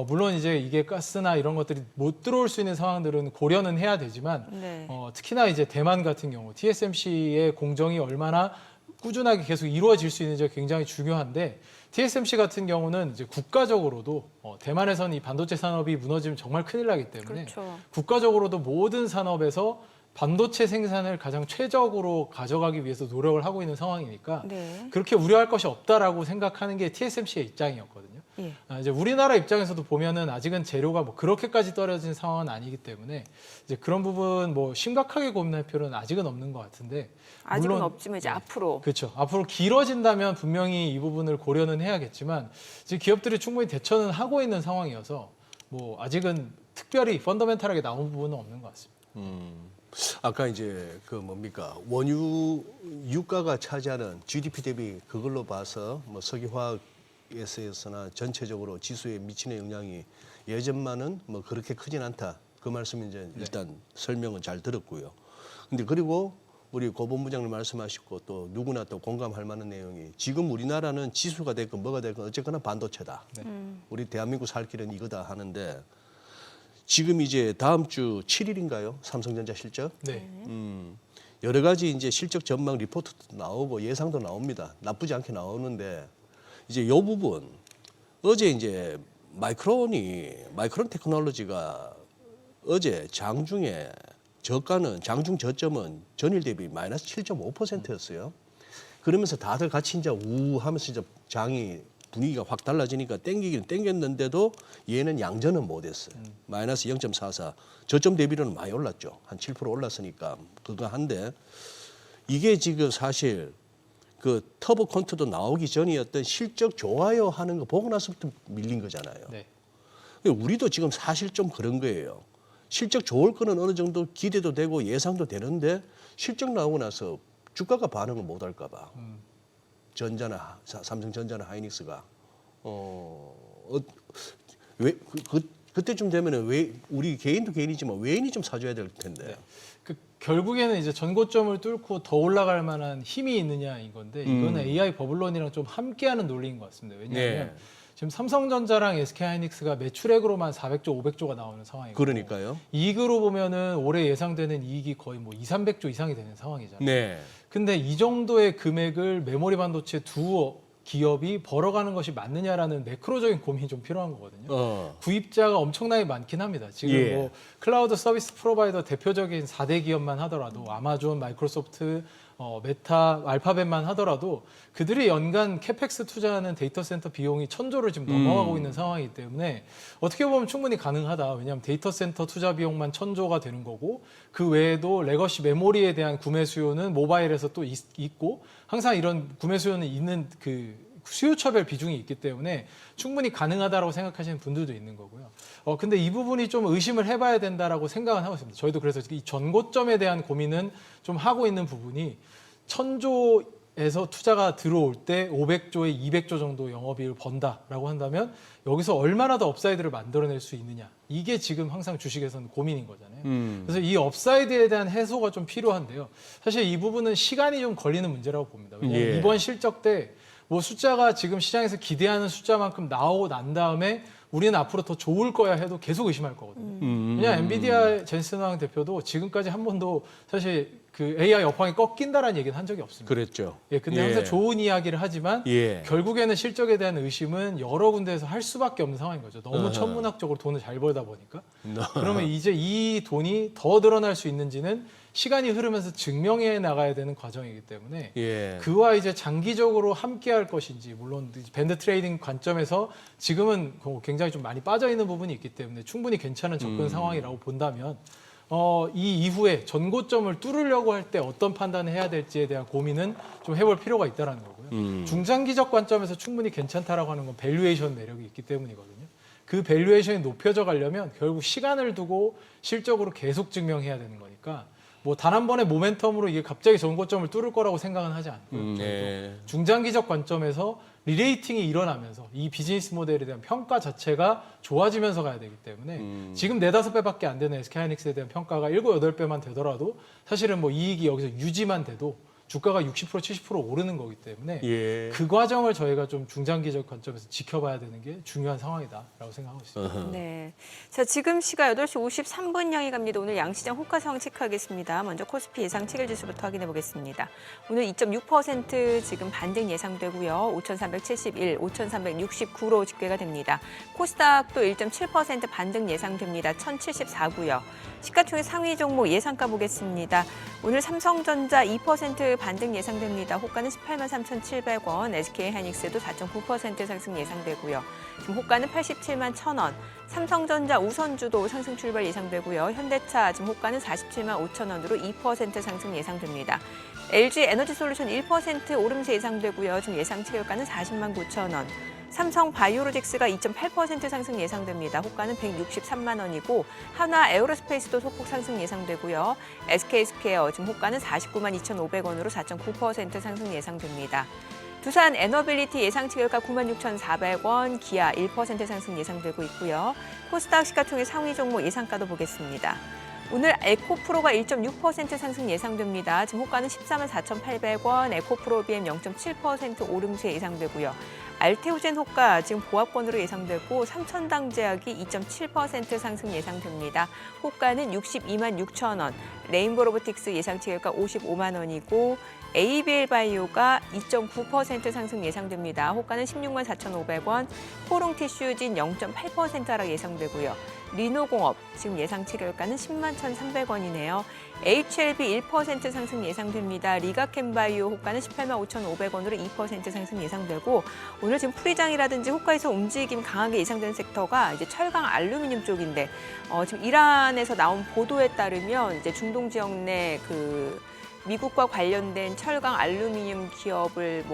물론 이제 이게 가스나 이런 것들이 못 들어올 수 있는 상황들은 고려는 해야 되지만 네. 특히나 이제 대만 같은 경우 TSMC의 공정이 얼마나 꾸준하게 계속 이루어질 수 있는지가 굉장히 중요한데 TSMC 같은 경우는 이제 국가적으로도 대만에서는 이 반도체 산업이 무너지면 정말 큰일 나기 때문에 그렇죠. 국가적으로도 모든 산업에서 반도체 생산을 가장 최적으로 가져가기 위해서 노력을 하고 있는 상황이니까 네. 그렇게 우려할 것이 없다라고 생각하는 게 TSMC의 입장이었거든요. 예. 이제 우리나라 입장에서도 보면은 아직은 재료가 뭐 그렇게까지 떨어진 상황은 아니기 때문에 이제 그런 부분 뭐 심각하게 고민할 필요는 아직은 없는 것 같은데 아직은 물론 없지만 이제 앞으로 그렇죠. 앞으로 길어진다면 분명히 이 부분을 고려는 해야겠지만 지금 기업들이 충분히 대처는 하고 있는 상황이어서 뭐 아직은 특별히 펀더멘탈하게 나온 부분은 없는 것 같습니다. 아까 이제 그 뭡니까 원유 유가가 차지하는 GDP 대비 그걸로 봐서 뭐 석유화학에서나 전체적으로 지수에 미치는 영향이 예전만은 뭐 그렇게 크진 않다. 그 말씀 이제 일단 설명은 잘 들었고요. 근데 그리고 우리 고 본부장님 말씀하시고 또 누구나 또 공감할 만한 내용이 지금 우리나라는 지수가 됐건 뭐가 됐건 어쨌거나 반도체다. 우리 대한민국 살 길은 이거다 하는데 지금 이제 다음 주 7일인가요? 삼성전자 실적? 네. 여러 가지 이제 실적 전망 리포트도 나오고 예상도 나옵니다. 나쁘지 않게 나오는데 이제 이 부분 어제 이제 마이크론 테크놀로지가 어제 장중에 저가는 장중 저점은 전일 대비 마이너스 7.5%였어요. 그러면서 다들 같이 이제 우하면서 이제 장이 분위기가 확 달라지니까 땡기기는 땡겼는데도 얘는 양전은 못했어요. 마이너스 0.44. 저점 대비로는 많이 올랐죠. 한 7% 올랐으니까 그거 한데 이게 지금 사실 그 터보 콘트도 나오기 전이었던 실적 좋아요 하는 거 보고 나서부터 밀린 거잖아요. 네. 우리도 지금 사실 좀 그런 거예요. 실적 좋을 거는 어느 정도 기대도 되고 예상도 되는데 실적 나오고 나서 주가가 반응을 못 할까 봐. 전자나 삼성전자나 하이닉스가 왜 그때쯤 되면은 왜 우리 개인도 개인이지만 외인이 좀 사줘야 될 텐데. 네. 그 결국에는 이제 전고점을 뚫고 더 올라갈 만한 힘이 있느냐 이건데 이거는 AI 버블론이랑 좀 함께하는 논리인 것 같습니다. 왜냐하면 네. 지금 삼성전자랑 SK하이닉스가 매출액으로만 400조, 500조가 나오는 상황이고 그러니까요. 이익으로 보면은 올해 예상되는 이익이 거의 뭐 2, 300조 이상이 되는 상황이잖아요. 네. 근데 이 정도의 금액을 메모리 반도체 두 기업이 벌어가는 것이 맞느냐라는 매크로적인 고민이 좀 필요한 거거든요. 구입자가 엄청나게 많긴 합니다. 지금 예. 뭐 클라우드 서비스 프로바이더 대표적인 4대 기업만 하더라도 아마존, 마이크로소프트, 메타, 알파벳만 하더라도 그들이 연간 캐펙스 투자하는 데이터 센터 비용이 1,000조를 지금 넘어가고 있는 상황이기 때문에 어떻게 보면 충분히 가능하다. 왜냐하면 데이터 센터 투자 비용만 1,000조가 되는 거고 그 외에도 레거시 메모리에 대한 구매 수요는 모바일에서 또 있고 항상 이런 구매 수요는 있는 그 수요차별 비중이 있기 때문에 충분히 가능하다라고 생각하시는 분들도 있는 거고요. 근데 이 부분이 좀 의심을 해봐야 된다라고 생각은 하고 있습니다. 저희도 그래서 이 전고점에 대한 고민은 좀 하고 있는 부분이 1,000조에서 투자가 들어올 때 500조에 200조 정도 영업이익을 번다라고 한다면 여기서 얼마나 더 업사이드를 만들어낼 수 있느냐. 이게 지금 항상 주식에서는 고민인 거잖아요. 그래서 이 업사이드에 대한 해소가 좀 필요한데요. 사실 이 부분은 시간이 좀 걸리는 문제라고 봅니다. 왜냐하면 예. 이번 실적 때 뭐 숫자가 지금 시장에서 기대하는 숫자만큼 나오고 난 다음에 우리는 앞으로 더 좋을 거야 해도 계속 의심할 거거든요. 왜냐하면 엔비디아 젠슨 황 대표도 지금까지 한 번도 사실 그 AI 업황이 꺾인다라는 얘기는 한 적이 없습니다. 그랬죠. 예, 근데 예. 항상 좋은 이야기를 하지만 예. 결국에는 실적에 대한 의심은 여러 군데에서 할 수밖에 없는 상황인 거죠. 너무 천문학적으로 돈을 잘 벌다 보니까. 그러면 이제 이 돈이 더 늘어날 수 있는지는 시간이 흐르면서 증명해 나가야 되는 과정이기 때문에 예. 그와 이제 장기적으로 함께 할 것인지 물론 밴드 트레이딩 관점에서 지금은 굉장히 좀 많이 빠져 있는 부분이 있기 때문에 충분히 괜찮은 접근 상황이라고 본다면 이 이후에 전고점을 뚫으려고 할 때 어떤 판단을 해야 될지에 대한 고민은 좀 해볼 필요가 있다는 거고요. 중장기적 관점에서 충분히 괜찮다라고 하는 건 밸류에이션 매력이 있기 때문이거든요. 그 밸류에이션이 높여져 가려면 결국 시간을 두고 실적으로 계속 증명해야 되는 거니까 뭐 단 한 번의 모멘텀으로 이게 갑자기 전고점을 뚫을 거라고 생각은 하지 않고요. 네. 중장기적 관점에서 리레이팅이 일어나면서 이 비즈니스 모델에 대한 평가 자체가 좋아지면서 가야 되기 때문에 지금 4-5배밖에 안 되는 SK하이닉스에 대한 평가가 7-8배만 되더라도 사실은 뭐 이익이 여기서 유지만 돼도 주가가 60% 70% 오르는 거기 때문에 예. 그 과정을 저희가 좀 중장기적 관점에서 지켜봐야 되는 게 중요한 상황이다라고 생각하고 있습니다. 네. 자, 지금 시각 8시 53분 향해 갑니다. 오늘 양시장 호가 상황 체크하겠습니다. 먼저 코스피 예상 체결 지수부터 확인해 보겠습니다. 오늘 2.6% 지금 반등 예상되고요. 5,371, 5,369로 집계가 됩니다. 코스닥도 1.7% 반등 예상됩니다. 1,074고요. 시가총액 상위 종목 예상가 보겠습니다. 오늘 삼성전자 2% 반등 예상됩니다. 호가는 18만 3,700원, SK하이닉스도 4.9% 상승 예상되고요. 지금 호가는 87만 1,000원, 삼성전자 우선주도 상승 출발 예상되고요. 현대차 지금 호가는 47만 5,000원으로 2% 상승 예상됩니다. LG 에너지솔루션 1% 오름세 예상되고요. 지금 예상 최고가는 40만 9,000원. 삼성 바이오로직스가 2.8% 상승 예상됩니다. 호가는 163만 원이고 한화 에어로스페이스도 소폭 상승 예상되고요. SK스퀘어 지금 호가는 49만 2,500원으로 4.9% 상승 예상됩니다. 두산 에너빌리티 예상치 결과 96,400원, 기아 1% 상승 예상되고 있고요. 코스닥 시가총액 상위 종목 예상가도 보겠습니다. 오늘 에코프로가 1.6% 상승 예상됩니다. 지금 호가는 14만 4,800원, 에코프로 BM 0.7% 오름세 예상되고요. 알테오젠 호가 지금 보합권으로 예상되고 삼천당 제약이 2.7% 상승 예상됩니다. 호가는 62만 6천 원, 레인보 로보틱스 예상치 결과 55만 원이고 ABL 바이오가 2.9% 상승 예상됩니다. 호가는 16만 4,500원, 포롱 티슈진 0.8% 하락 예상되고요. 리노공업 지금 예상치 결과는 10만 1,300원이네요. HLB 1% 상승 예상됩니다. 리가캠바이오 호가는 18만 5,500원으로 2% 상승 예상되고 오늘 지금 프리장이라든지 호가에서 움직임 강하게 예상되는 섹터가 이제 철강 알루미늄 쪽인데 지금 이란에서 나온 보도에 따르면 이제 중동 지역 내 미국과 관련된 철강 알루미늄 기업을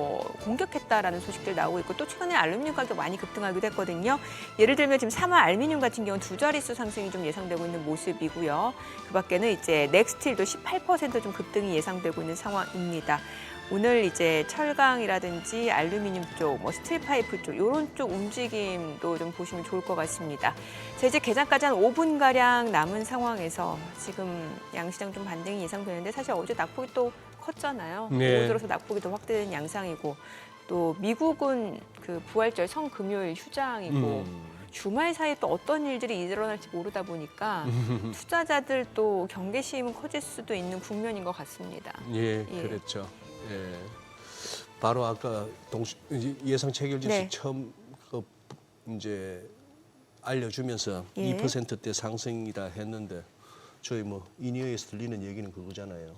공격했다라는 소식들 나오고 있고 또 최근에 알루미늄 가격 많이 급등하기도 했거든요. 예를 들면 지금 사마 알루미늄 같은 경우는 두 자릿수 상승이 좀 예상되고 있는 모습이고요. 그 밖에는 이제 넥스틸도 18% 좀 급등이 예상되고 있는 상황입니다. 오늘 이제 철강이라든지 알루미늄 쪽, 스틸 파이프 쪽 이런 쪽 움직임도 좀 보시면 좋을 것 같습니다. 자, 이제 개장까지 한 5분 가량 남은 상황에서 지금 양시장 좀 반등이 예상되는데 사실 어제 낙폭이 또 컸잖아요. 네. 오후 들어서 낙폭이 더 확대된 양상이고 또 미국은 그 부활절 성금요일 휴장이고 주말 사이에 또 어떤 일들이 일어날지 모르다 보니까 투자자들 또 경계심은 커질 수도 있는 국면인 것 같습니다. 예, 그렇죠. 예. 바로 아까 예상 체결지수 네. 처음 이제 알려주면서 예. 2%대 상승이다 했는데 저희 인이어에서 들리는 얘기는 그거잖아요.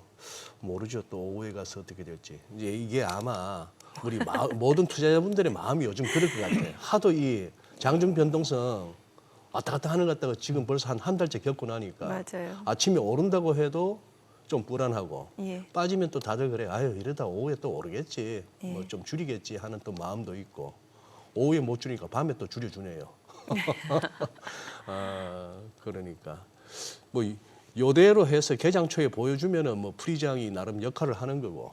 모르죠. 또 오후에 가서 어떻게 될지. 이제 이게 아마 우리 모든 투자자분들의 마음이 요즘 그럴 것 같아요. 하도 이 장중 변동성 왔다 갔다 하는 것 같다가 지금 벌써 한 달째 겪고 나니까 맞아요. 아침에 오른다고 해도 좀 불안하고 예. 빠지면 또 다들 그래. 아유 이러다 오후에 또 오르겠지. 예. 좀 줄이겠지 하는 또 마음도 있고 오후에 못 줄이니까 밤에 또 줄여주네요. 그러니까 요대로 해서 개장 초에 보여주면은 프리장이 나름 역할을 하는 거고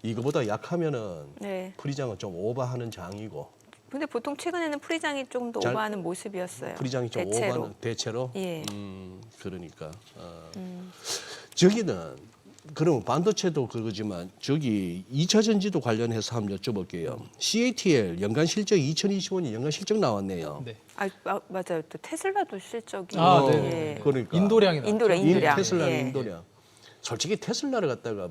이거보다 약하면은 네. 프리장은 좀 오버하는 장이고 근데 보통 최근에는 프리장이 좀 더 오버하는 모습이었어요. 프리장이 좀 대체로. 오버하는 대체로. 예. 그러니까 저기는 그럼 반도체도 그거지만 저기 2차 전지도 관련해서 한번 여쭤볼게요. CATL 연간 실적 2025년 연간 실적 나왔네요. 네. 맞아요. 또 테슬라도 실적이 네. 그러니까 인도량이 나왔죠. 인도량. 테슬라 예. 인도량. 솔직히 테슬라를 갖다가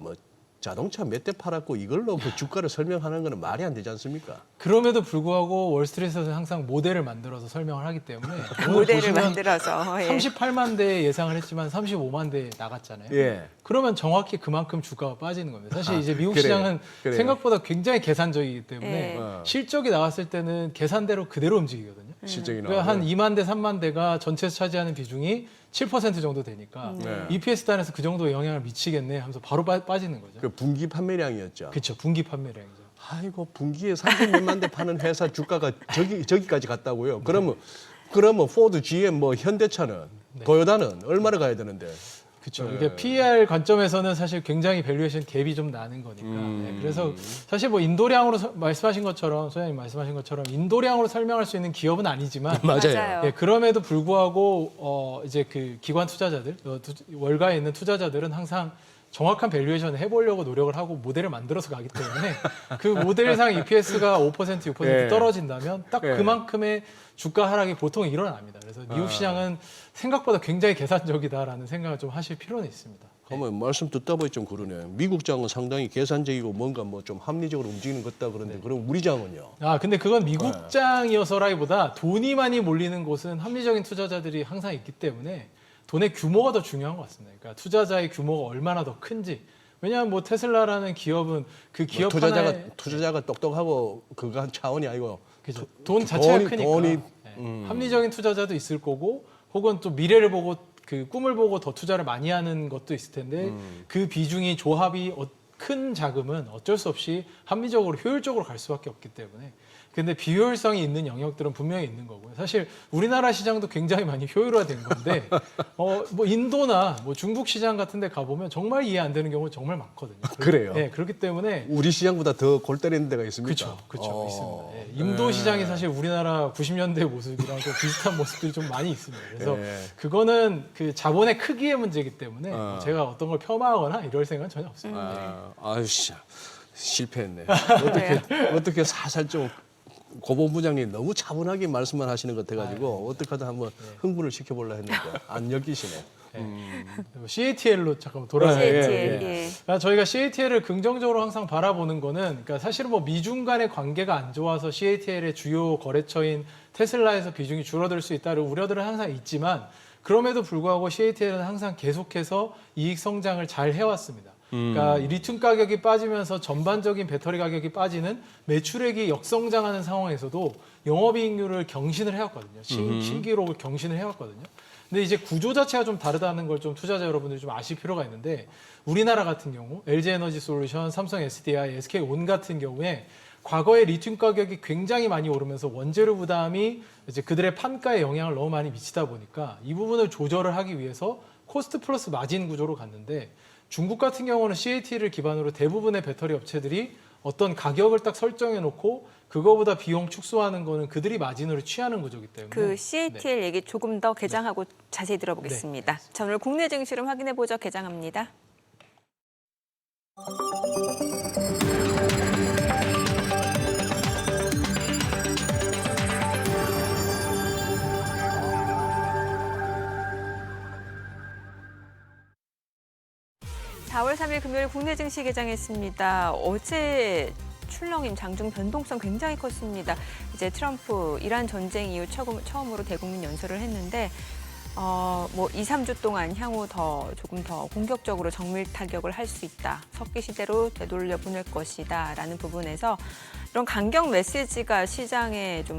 자동차 몇 대 팔았고 이걸로 그 주가를 설명하는 거는 말이 안 되지 않습니까? 그럼에도 불구하고 월스트리트에서는 항상 모델을 만들어서 설명을 하기 때문에 오늘 모델을 보시면 만들어서 38만 대 예상을 했지만 35만 대 나갔잖아요. 예. 그러면 정확히 그만큼 주가가 빠지는 겁니다. 사실 이제 미국 그래요. 시장은 그래요. 생각보다 굉장히 계산적이기 때문에 예. 실적이 나왔을 때는 계산대로 그대로 움직이거든요. 실적이 그러니까 한 나오면. 2만 대, 3만 대가 전체에서 차지하는 비중이 7% 정도 되니까 네. EPS 단에서 그 정도 영향을 미치겠네 하면서 바로 빠지는 거죠. 그 분기 판매량이었죠. 그렇죠. 분기 판매량이죠. 아이고 분기에 30몇만 대 파는 회사 주가가 저기까지 갔다고요. 그러면 포드, GM, 현대차는 도요타는 얼마나 가야 되는데? 그렇죠. 네. 이게 PER 관점에서는 사실 굉장히 밸류에이션 갭이 좀 나는 거니까. 네, 그래서 사실 인도량으로 말씀하신 것처럼 소장님 말씀하신 것처럼 인도량으로 설명할 수 있는 기업은 아니지만 맞아요. 예, 그럼에도 불구하고 이제 그 기관 투자자들 월가에 있는 투자자들은 항상 정확한 밸류에이션을 해보려고 노력을 하고 모델을 만들어서 가기 때문에 그 모델상 EPS가 5% 6% 예. 떨어진다면 딱 예. 그만큼의 주가 하락이 보통 일어납니다. 그래서 미국 시장은 생각보다 굉장히 계산적이다라는 생각을 좀 하실 필요는 있습니다. 그러면 말씀 듣다 보니 좀 그러네. 미국 장은 상당히 계산적이고 뭔가 좀 합리적으로 움직이는 것 같다 그런데 그럼 우리 장은요? 근데 그건 미국장이어서라기보다 돈이 많이 몰리는 곳은 합리적인 투자자들이 항상 있기 때문에 돈의 규모가 더 중요한 것 같습니다. 그러니까 투자자의 규모가 얼마나 더 큰지 왜냐하면 뭐 테슬라라는 기업은 그 기업 투자자가 똑똑하고 그거 한 차원이 아니고 그죠. 돈 자체가 돈이- 크니까 돈이- 네. 합리적인 투자자도 있을 거고 혹은 또 미래를 보고 그 꿈을 보고 더 투자를 많이 하는 것도 있을 텐데 그 비중이 조합이 큰 자금은 어쩔 수 없이 합리적으로 효율적으로 갈 수밖에 없기 때문에 근데 비효율성이 있는 영역들은 분명히 있는 거고요. 사실 우리나라 시장도 굉장히 많이 효율화된 건데 뭐 인도나 뭐 중국 시장 같은 데 가보면 정말 이해 안 되는 경우가 정말 많거든요. 그래요? 네, 그렇기 때문에 우리 시장보다 더 골 때리는 데가 있습니까? 그렇죠, 있습니다. 예, 인도 시장이 사실 우리나라 90년대 모습이랑 좀 비슷한 모습들이 좀 많이 있습니다. 그래서 예. 그거는 그 자본의 크기의 문제이기 때문에 제가 어떤 걸 폄하하거나 이럴 생각은 전혀 없습니다. 아유씨 실패했네. 어떻게 살살 좀 고본부장이 너무 차분하게 말씀만 하시는 것 같아가지고 어떻게 하다 한번 흥분을 시켜보려 했는데 안 엮이시네. CATL로 잠깐만 돌아가요. CATL, 예. 그러니까 저희가 CATL을 긍정적으로 항상 바라보는 거는 그러니까 사실은 뭐 미중 간의 관계가 안 좋아서 CATL의 주요 거래처인 테슬라에서 비중이 줄어들 수 있다는 우려들은 항상 있지만 그럼에도 불구하고 CATL은 항상 계속해서 이익 성장을 잘 해왔습니다. 그러니까 이 리튬 가격이 빠지면서 전반적인 배터리 가격이 빠지는 매출액이 역성장하는 상황에서도 영업이익률을 경신을 해왔거든요. 신기록을 경신을 해왔거든요. 근데 이제 구조 자체가 좀 다르다는 걸 좀 투자자 여러분들이 좀 아실 필요가 있는데 우리나라 같은 경우 LG에너지솔루션, 삼성 SDI, SK온 같은 경우에 과거에 리튬 가격이 굉장히 많이 오르면서 원재료 부담이 이제 그들의 판가에 영향을 너무 많이 미치다 보니까 이 부분을 조절을 하기 위해서 코스트 플러스 마진 구조로 갔는데 중국 같은 경우는 CATL을 기반으로 대부분의 배터리 업체들이 어떤 가격을 딱 설정해 놓고 그거보다 비용 축소하는 거는 그들이 마진으로 취하는 구조이기 때문에 그 CATL 얘기 조금 더 개장하고 자세히 들어보겠습니다. 자, 오늘 국내 증시를 확인해 보죠. 개장합니다. (4월 3일) 금요일 국내 증시 개장했습니다. 어제 출렁임 장중 변동성 굉장히 컸습니다. 이제 트럼프 이란 전쟁 이후 처음으로 대국민 연설을 했는데 뭐 2, 3주 동안 향후 조금 더 공격적으로 정밀 타격을 할 수 있다. 석기 시대로 되돌려 보낼 것이다. 라는 부분에서 이런 강경 메시지가 시장에 좀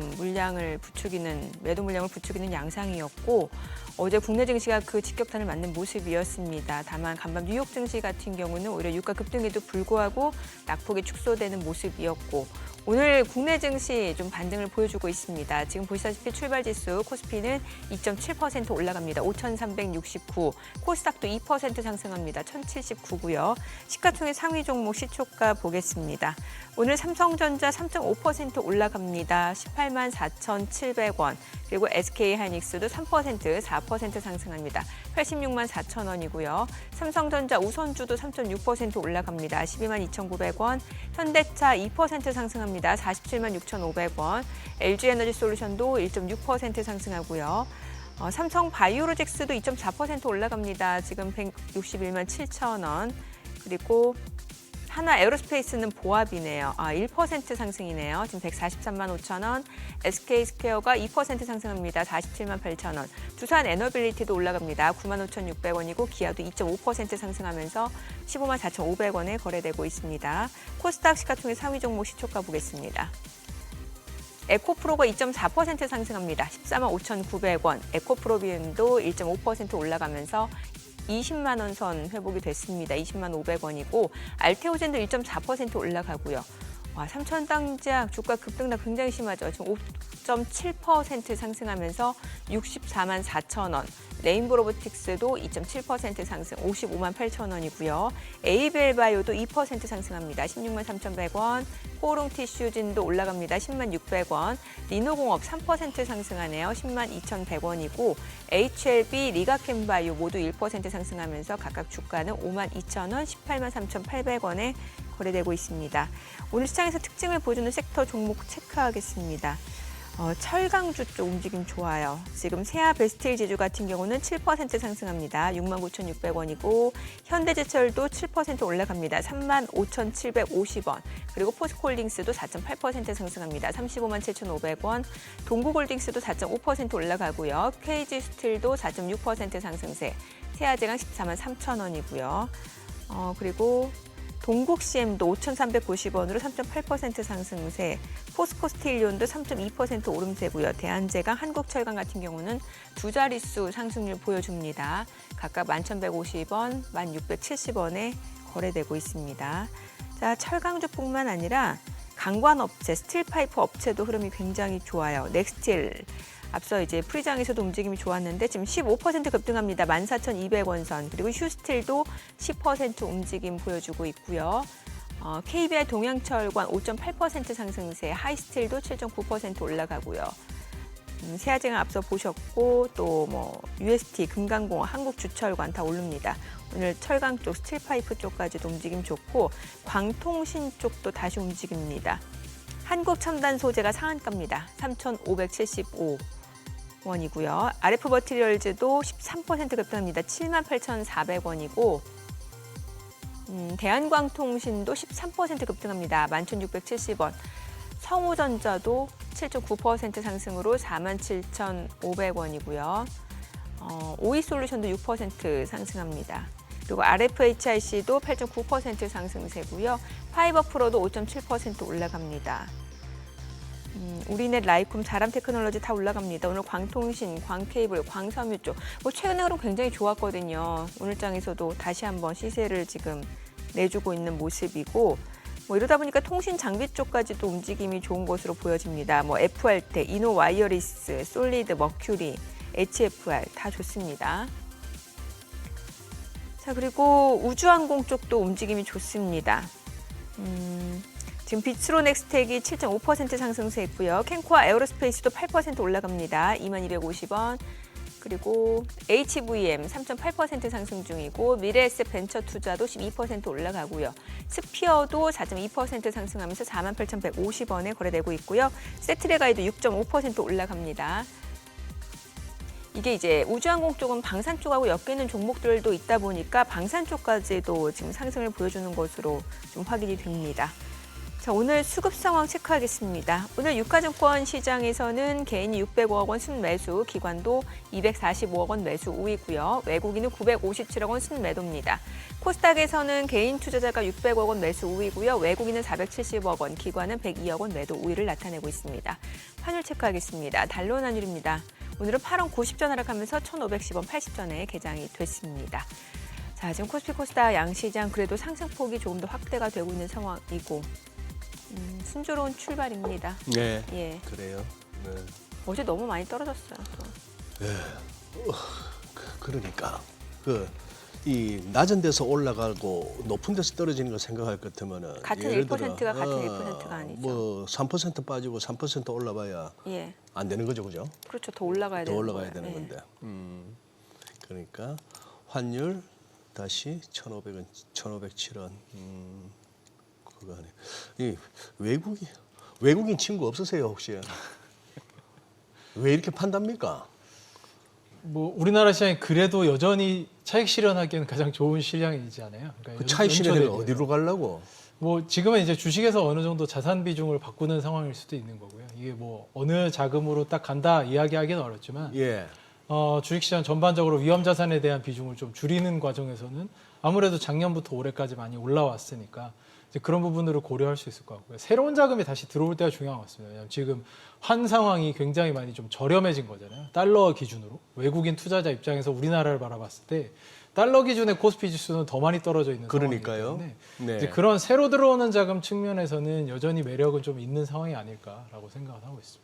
매도 물량을 부추기는 양상이었고 어제 국내 증시가 그 직격탄을 맞는 모습이었습니다. 다만 간밤 뉴욕 증시 같은 경우는 오히려 유가 급등에도 불구하고 낙폭이 축소되는 모습이었고 오늘 국내 증시 좀 반등을 보여주고 있습니다. 지금 보시다시피 출발 지수 코스피는 2.7% 올라갑니다. 5,369. 코스닥도 2% 상승합니다. 1,079고요. 시가총액 상위 종목 시초가 보겠습니다. 오늘 삼성전자 3.5% 올라갑니다. 18만 4,700원. 그리고 SK하이닉스도 3%, 4% 상승합니다. 86만 4천 원이고요. 삼성전자 우선주도 3.6% 올라갑니다. 12만 2,900원. 현대차 2% 상승합니다. 47만 6,500원. LG에너지솔루션도 1.6% 상승하고요. 삼성 바이오로직스도 2.4% 올라갑니다. 지금 161만 7천 원. 그리고 하나 에어로스페이스는 보합이네요. 1% 상승이네요. 지금 143만 5천 원. SK스퀘어가 2% 상승합니다. 47만 8천 원. 두산 에너빌리티도 올라갑니다. 9만 5,600원이고 기아도 2.5% 상승하면서 15만 4,500원에 거래되고 있습니다. 코스닥 시가총액 상위 종목 시초가 보겠습니다. 에코프로가 2.4% 상승합니다. 14만 5,900원. 에코프로비움도 1.5% 올라가면서 20만 원 선 회복이 됐습니다. 20만 500원이고 알테오젠도 1.4% 올라가고요. 삼천당작 주가 급등락 굉장히 심하죠. 지금 5.7% 상승하면서 64만 4천 원. 레인보 로보틱스도 2.7% 상승 55만 8천 원이고요. 에이벨바이오도 2% 상승합니다. 16만 3,100원. 코오롱티슈진도 올라갑니다. 10만 600원. 리노공업 3% 상승하네요. 10만 2,100원이고 HLB, 리가캠바이오 모두 1% 상승하면서 각각 주가는 5만 2천 원, 18만 3,800원에 거래되고 있습니다. 오늘 시장에서 특징을 보여주는 섹터 종목 체크하겠습니다. 철강주 쪽 움직임 좋아요. 지금 세아 베스틸 지주 같은 경우는 7% 상승합니다. 69,600원이고 현대제철도 7% 올라갑니다. 35,750원. 그리고 포스코홀딩스도 4.8% 상승합니다. 35만 7,500원. 동구홀딩스도 4.5% 올라가고요. KG스틸도 4.6% 상승세. 세아제강 14만 3천 원이고요. 그리고 동국 CM도 5,390원으로 3.8% 상승세, 포스코 스틸리온도 3.2% 오름세고요. 대한제강, 한국철강 같은 경우는 두 자릿수 상승률 보여줍니다. 각각 11,150원, 1,670원에 거래되고 있습니다. 자, 철강주뿐만 아니라 강관업체, 스틸파이프 업체도 흐름이 굉장히 좋아요. 넥스틸. 앞서 이제 프리장에서도 움직임이 좋았는데 지금 15% 급등합니다. 14,200원 선. 그리고 휴스틸도 10% 움직임 보여주고 있고요. KBR 동양철관 5.8% 상승세, 하이스틸도 7.9% 올라가고요. 세아제강 앞서 보셨고 또 뭐 UST, 금강공업, 한국주철관 다 오릅니다. 오늘 철강 쪽, 스틸파이프 쪽까지도 움직임 좋고 광통신 쪽도 다시 움직입니다. 한국첨단소재가 상한가입니다. 3,575원이고요. RF 머티리얼즈도 13% 급등합니다. 78,400원이고 대한광통신도 13% 급등합니다. 11,670원. 성우전자도 7.9% 상승으로 47,500원이고요. 오이솔루션도 6% 상승합니다. 그리고 RFHIC도 8.9% 상승세고요. 파이버프로도 5.7% 올라갑니다. 우리넷, 라이콤, 자람테크놀로지 다 올라갑니다. 오늘 광통신, 광케이블, 광섬유 쪽 최근에 흐름 굉장히 좋았거든요. 오늘 장에서도 다시 한번 시세를 지금 내주고 있는 모습이고 이러다 보니까 통신 장비 쪽까지도 움직임이 좋은 것으로 보여집니다. FR테, 이노와이어리스, 솔리드, 머큐리, HFR 다 좋습니다. 자, 그리고 우주항공 쪽도 움직임이 좋습니다. 지금 비츠로넥스텍이 7.5% 상승세 있고요. 캔코아 에어로스페이스도 8% 올라갑니다. 2250원. 그리고 HVM 3.8% 상승 중이고 미래에셋 벤처 투자도 12% 올라가고요. 스피어도 4.2% 상승하면서 48,150원에 거래되고 있고요. 세트레가이도 6.5% 올라갑니다. 이게 이제 우주항공 쪽은 방산 쪽하고 엮이는 종목들도 있다 보니까 방산 쪽까지도 지금 상승을 보여주는 것으로 좀 확인이 됩니다. 자, 오늘 수급 상황 체크하겠습니다. 오늘 유가증권 시장에서는 개인이 605억 원 순매수, 기관도 245억 원 매수 우위고요. 외국인은 957억 원 순매도입니다. 코스닥에서는 개인 투자자가 600억 원 매수 우위고요. 외국인은 470억 원, 기관은 102억 원 매도 우위를 나타내고 있습니다. 환율 체크하겠습니다. 달러 환율입니다. 오늘은 8원 90전 하락하면서 1,510원 80전에 개장이 됐습니다. 자, 지금 코스피 코스닥 양시장 그래도 상승폭이 조금 더 확대가 되고 있는 상황이고 순조로운 출발입니다. 네, 예. 그래요. 네. 어제 너무 많이 떨어졌어요. 또. 그러니까 이 낮은 데서 올라가고 높은 데서 떨어지는 거 생각할 것 같으면은 같은 예를 1%가 들어, 같은 1%가 아니죠. 3% 빠지고 3% 올라봐야 예. 안 되는 거죠, 그죠? 그렇죠. 더 올라가야 더 되는 올라가야 거예요. 되는 예. 건데. 그러니까 환율 다시 1,500원, 1,507원. 그거 하네. 이 외국인 친구 없으세요 혹시? 왜 이렇게 판답니까? 우리나라 시장이 그래도 여전히 차익 실현하기에는 가장 좋은 시장이잖아요. 그러니까 그 차익 실현을 연초에 어디로 가려고? 지금은 이제 주식에서 어느 정도 자산 비중을 바꾸는 상황일 수도 있는 거고요. 이게 어느 자금으로 딱 간다 이야기하기는 어렵지만 예. 주식시장 전반적으로 위험 자산에 대한 비중을 좀 줄이는 과정에서는 아무래도 작년부터 올해까지 많이 올라왔으니까 이제 그런 부분들을 고려할 수 있을 것 같고요. 새로운 자금이 다시 들어올 때가 중요한 것 같습니다. 왜냐하면 지금 환 상황이 굉장히 많이 좀 저렴해진 거잖아요. 달러 기준으로. 외국인 투자자 입장에서 우리나라를 바라봤을 때 달러 기준의 코스피 지수는 더 많이 떨어져 있는 상황이기 때문에 네. 이제 그런 새로 들어오는 자금 측면에서는 여전히 매력은 좀 있는 상황이 아닐까라고 생각을 하고 있습니다.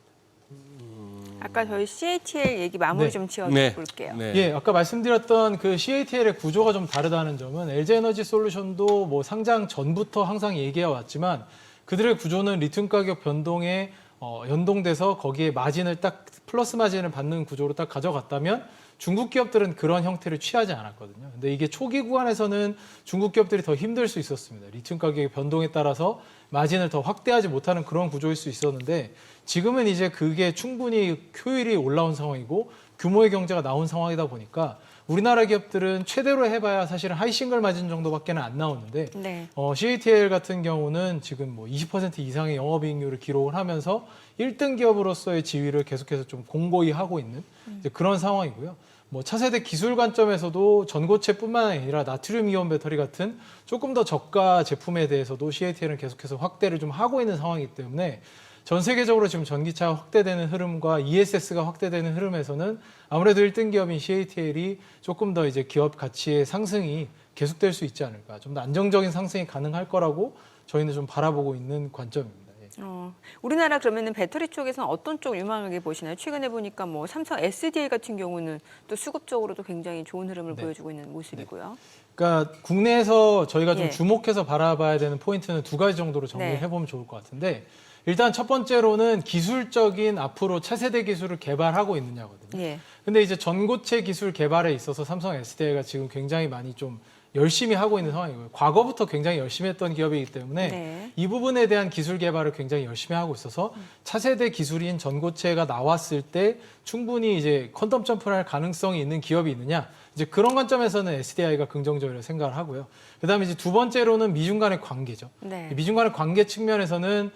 아까 저희 CATL 얘기 마무리 네. 좀 지어볼게요. 네. 예, 아까 말씀드렸던 그 CATL의 구조가 좀 다르다는 점은 LG에너지 솔루션도 상장 전부터 항상 얘기해 왔지만 그들의 구조는 리튬 가격 변동에 연동돼서 거기에 마진을 딱 플러스 마진을 받는 구조로 딱 가져갔다면 중국 기업들은 그런 형태를 취하지 않았거든요. 근데 이게 초기 구간에서는 중국 기업들이 더 힘들 수 있었습니다. 리튬 가격의 변동에 따라서 마진을 더 확대하지 못하는 그런 구조일 수 있었는데 지금은 이제 그게 충분히 효율이 올라온 상황이고 규모의 경제가 나온 상황이다 보니까 우리나라 기업들은 최대로 해봐야 사실은 하이 싱글 마진 정도밖에는 안 나오는데 네. CATL 같은 경우는 지금 20% 이상의 영업이익률을 기록을 하면서 1등 기업으로서의 지위를 계속해서 좀 공고히 하고 있는 이제 그런 상황이고요. 뭐 차세대 기술 관점에서도 전고체뿐만 아니라 나트륨 이온 배터리 같은 조금 더 저가 제품에 대해서도 CATL은 계속해서 확대를 좀 하고 있는 상황이기 때문에 전 세계적으로 지금 전기차가 확대되는 흐름과 ESS가 확대되는 흐름에서는 아무래도 1등 기업인 CATL이 조금 더 이제 기업 가치의 상승이 계속될 수 있지 않을까. 좀 더 안정적인 상승이 가능할 거라고 저희는 좀 바라보고 있는 관점입니다. 예. 우리나라 그러면은 배터리 쪽에서는 어떤 쪽 유망하게 보시나요? 최근에 보니까 뭐 삼성 SDI 같은 경우는 또 수급 적으로도 굉장히 좋은 흐름을 네. 보여주고 있는 모습이고요. 그러니까 국내에서 저희가 좀 예. 주목해서 바라봐야 되는 포인트는 두 가지 정도로 정리를 네. 해보면 좋을 것 같은데 일단 첫 번째로는 기술적인 앞으로 차세대 기술을 개발하고 있느냐거든요. 예. 근데 이제 전고체 기술 개발에 있어서 삼성 SDI가 지금 굉장히 많이 좀 열심히 하고 있는 상황이고요. 과거부터 굉장히 열심히 했던 기업이기 때문에 네. 이 부분에 대한 기술 개발을 굉장히 열심히 하고 있어서 차세대 기술인 전고체가 나왔을 때 충분히 이제 퀀텀 점프를 할 가능성이 있는 기업이 있느냐. 이제 그런 관점에서는 SDI가 긍정적으로 생각을 하고요. 그다음에 이제 두 번째로는 미중 간의 관계죠. 네. 미중 간의 관계 측면에서는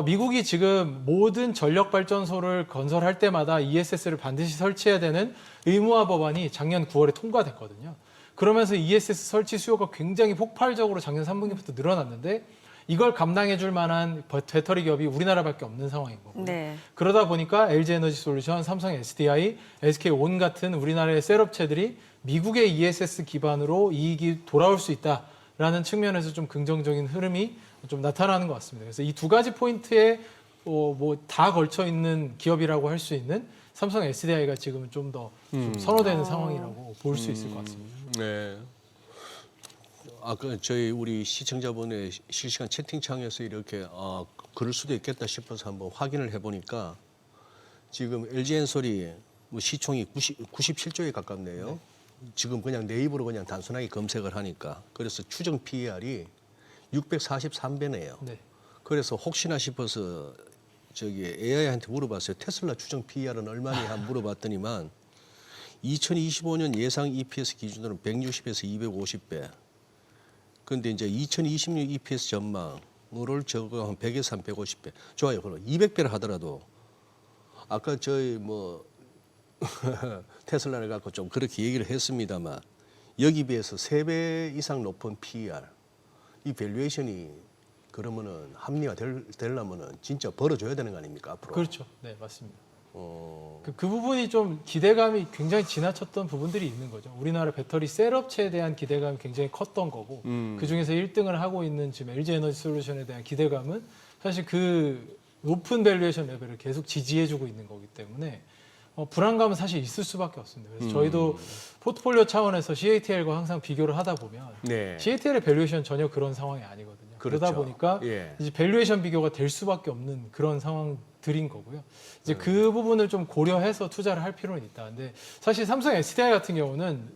미국이 지금 모든 전력 발전소를 건설할 때마다 ESS를 반드시 설치해야 되는 의무화 법안이 작년 9월에 통과됐거든요. 그러면서 ESS 설치 수요가 굉장히 폭발적으로 작년 3분기부터 늘어났는데 이걸 감당해 줄 만한 배터리 기업이 우리나라밖에 없는 상황인 거고요. 네. 그러다 보니까 LG 에너지 솔루션, 삼성 SDI, SK 온 같은 우리나라의 셀업체들이 미국의 ESS 기반으로 이익이 돌아올 수 있다라는 측면에서 좀 긍정적인 흐름이 좀 나타나는 것 같습니다. 그래서 이 두 가지 포인트에 뭐 다 걸쳐 있는 기업이라고 할 수 있는 삼성 SDI가 지금은 좀 더 선호되는 상황이라고 볼 수 있을 것 같습니다. 네. 아까 저희 우리 시청자분의 실시간 채팅창에서 이렇게 그럴 수도 있겠다 싶어서 한번 확인을 해보니까 지금 LG엔솔이 뭐 시총이 97조에 가깝네요. 지금 그냥 네이버로 그냥 단순하게 검색을 하니까 그래서 추정 PER이 643배네요. 네. 그래서 혹시나 싶어서 저기 AI한테 물어봤어요. 테슬라 추정 PER은 얼마니 한번 물어봤더니만 2025년 예상 EPS 기준으로 160에서 250배. 근데 이제 2026 EPS 전망을 적어한 100에서 150배. 좋아요. 그럼 200배를 하더라도 아까 저희 뭐 테슬라를 갖고 좀 그렇게 얘기를 했습니다만 여기 비해서 3배 이상 높은 PER 이 밸류에이션이 그러면은 합리화 되려면은 진짜 벌어줘야 되는 거 아닙니까 앞으로? 그렇죠. 네, 맞습니다. 그 부분이 좀 기대감이 굉장히 지나쳤던 부분들이 있는 거죠. 우리나라 배터리 셀업체에 대한 기대감이 굉장히 컸던 거고 그 중에서 1등을 하고 있는 지금 LG 에너지 솔루션에 대한 기대감은 사실 그 높은 밸류에이션 레벨을 계속 지지해주고 있는 거기 때문에 불안감은 사실 있을 수밖에 없습니다. 그래서 저희도 포트폴리오 차원에서 CATL과 항상 비교를 하다 보면 네. CATL의 밸류에이션 전혀 그런 상황이 아니거든요. 그러다 그렇죠. 보니까 예. 이제 밸류에이션 비교가 될 수밖에 없는 그런 상황들인 거고요. 이제 그 부분을 좀 고려해서 투자를 할 필요는 있다. 근데 사실 삼성 SDI 같은 경우는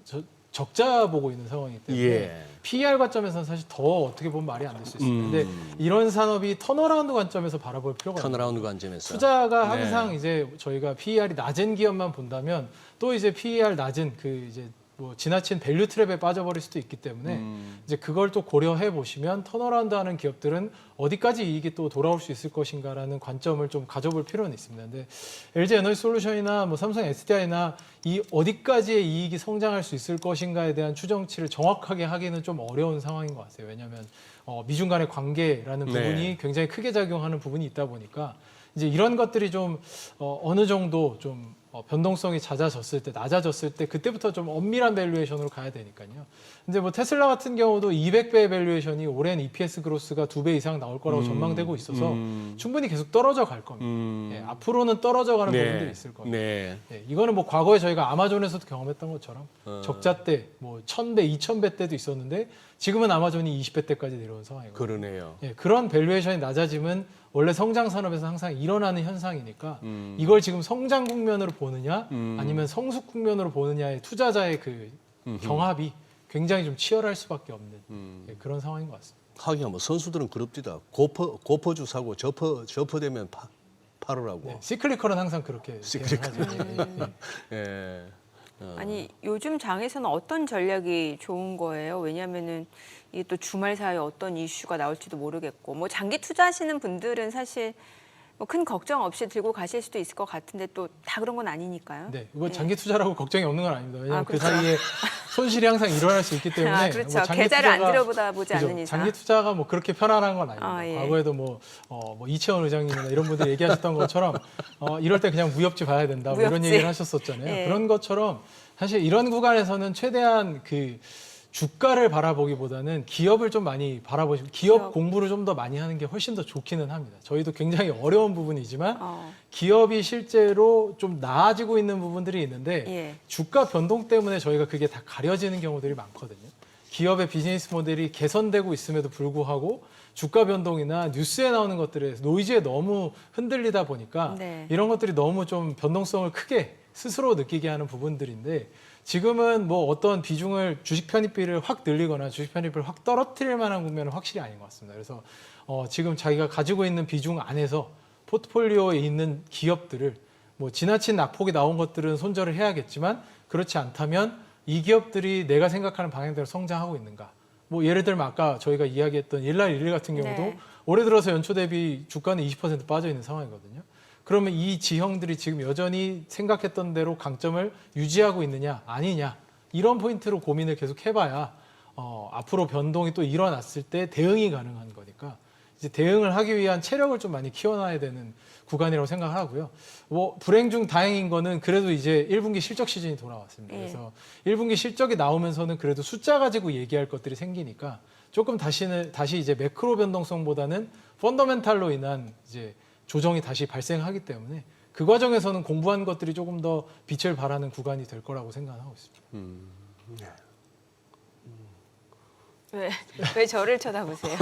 적자 보고 있는 상황이기 때문에 예. PER 관점에서는 사실 더 어떻게 보면 말이 안 될 수 있습니다. 근데 이런 산업이 턴어라운드 관점에서 바라볼 필요가 있는 턴어라운드 관점에서 투자가 네. 항상 이제 저희가 PER이 낮은 기업만 본다면 또 이제 PER 낮은 그 이제 뭐 지나친 밸류 트랩에 빠져버릴 수도 있기 때문에 이제 그걸 또 고려해 보시면 턴어라운드하는 기업들은 어디까지 이익이 또 돌아올 수 있을 것인가라는 관점을 좀 가져볼 필요는 있습니다. 근데 LG 에너지 솔루션이나 뭐 삼성 SDI나 이 어디까지의 이익이 성장할 수 있을 것인가에 대한 추정치를 정확하게 하기는 좀 어려운 상황인 것 같아요. 왜냐하면 미중 간의 관계라는 네. 부분이 굉장히 크게 작용하는 부분이 있다 보니까 이제 이런 것들이 좀 어느 정도 좀 변동성이 낮아졌을 때 그때부터 좀 엄밀한 밸류에이션으로 가야 되니까요. 근데 뭐 테슬라 같은 경우도 200배의 밸류에이션이 올해는 EPS 그로스가 2배 이상 나올 거라고 전망되고 있어서 충분히 계속 떨어져 갈 겁니다. 예, 앞으로는 떨어져 가는 부분들이 있을 겁니다. 네. 예, 이거는 뭐 과거에 저희가 아마존에서도 경험했던 것처럼 적자 때 뭐 1000배, 2000배 때도 있었는데 지금은 아마존이 20배 때까지 내려온 상황이거든요. 그러네요. 예, 그런 밸류에이션이 낮아짐은 원래 성장 산업에서 항상 일어나는 현상이니까 이걸 지금 성장 국면으로 보느냐 아니면 성숙 국면으로 보느냐의 투자자의 그 경합이 굉장히 좀 치열할 수밖에 없는 예, 그런 상황인 것 같습니다. 하긴 뭐 선수들은 그럽디다. 고퍼주 사고 저퍼 되면 팔으라고. 네, 시클리컬은 항상 그렇게 시클리컬. 하죠. 예, 예. 예. 아니 요즘 장에서는 어떤 전략이 좋은 거예요? 왜냐하면은 이게 또 주말 사이에 어떤 이슈가 나올지도 모르겠고 뭐 장기 투자하시는 분들은 사실 뭐 큰 걱정 없이 들고 가실 수도 있을 것 같은데 또 다 그런 건 아니니까요. 네, 이거 장기 투자라고 걱정이 없는 건 아닙니다. 왜냐하면 그렇죠. 그 사이에 손실이 항상 일어날 수 있기 때문에 그렇죠. 뭐 장기 계좌를 안 투자가- 들여다보지 그죠. 않는 이상. 장기 투자가 뭐 그렇게 편안한 건 아닙니다. 예. 과거에도 뭐 이채원 의장님이나 이런 분들이 얘기하셨던 것처럼 이럴 때 그냥 무협지 봐야 된다 뭐 이런 무협지. 얘기를 하셨었잖아요. 예. 그런 것처럼 사실 이런 구간에서는 최대한 그 주가를 바라보기보다는 기업을 좀 많이 바라보시고 기업 공부를 좀 더 많이 하는 게 훨씬 더 좋기는 합니다. 저희도 굉장히 어려운 부분이지만 기업이 실제로 좀 나아지고 있는 부분들이 있는데 예. 주가 변동 때문에 저희가 그게 다 가려지는 경우들이 많거든요. 기업의 비즈니스 모델이 개선되고 있음에도 불구하고 주가 변동이나 뉴스에 나오는 것들에 노이즈에 너무 흔들리다 보니까 네. 이런 것들이 너무 좀 변동성을 크게 스스로 느끼게 하는 부분들인데 지금은 뭐 어떤 비중을 주식 편입비를 확 늘리거나 주식 편입비를 확 떨어뜨릴 만한 국면은 확실히 아닌 것 같습니다. 그래서 지금 자기가 가지고 있는 비중 안에서 포트폴리오에 있는 기업들을 뭐 지나친 낙폭이 나온 것들은 손절을 해야겠지만 그렇지 않다면 이 기업들이 내가 생각하는 방향대로 성장하고 있는가? 뭐 예를 들면 아까 저희가 이야기했던 일날 일일 같은 경우도 네. 올해 들어서 연초 대비 주가는 20% 빠져 있는 상황이거든요. 그러면 이 지형들이 지금 여전히 생각했던 대로 강점을 유지하고 있느냐 아니냐 이런 포인트로 고민을 계속 해봐야 앞으로 변동이 또 일어났을 때 대응이 가능한 거니까 이제 대응을 하기 위한 체력을 좀 많이 키워놔야 되는 구간이라고 생각을 하고요. 뭐 불행 중 다행인 거는 그래도 이제 1분기 실적 시즌이 돌아왔습니다. 예. 그래서 1분기 실적이 나오면서는 그래도 숫자 가지고 얘기할 것들이 생기니까 조금 다시 이제 매크로 변동성보다는 펀더멘탈로 인한 이제 조정이 다시 발생하기 때문에 그 과정에서는 공부한 것들이 조금 더 빛을 발하는 구간이 될 거라고 생각하고 있습니다. 왜 저를 쳐다보세요?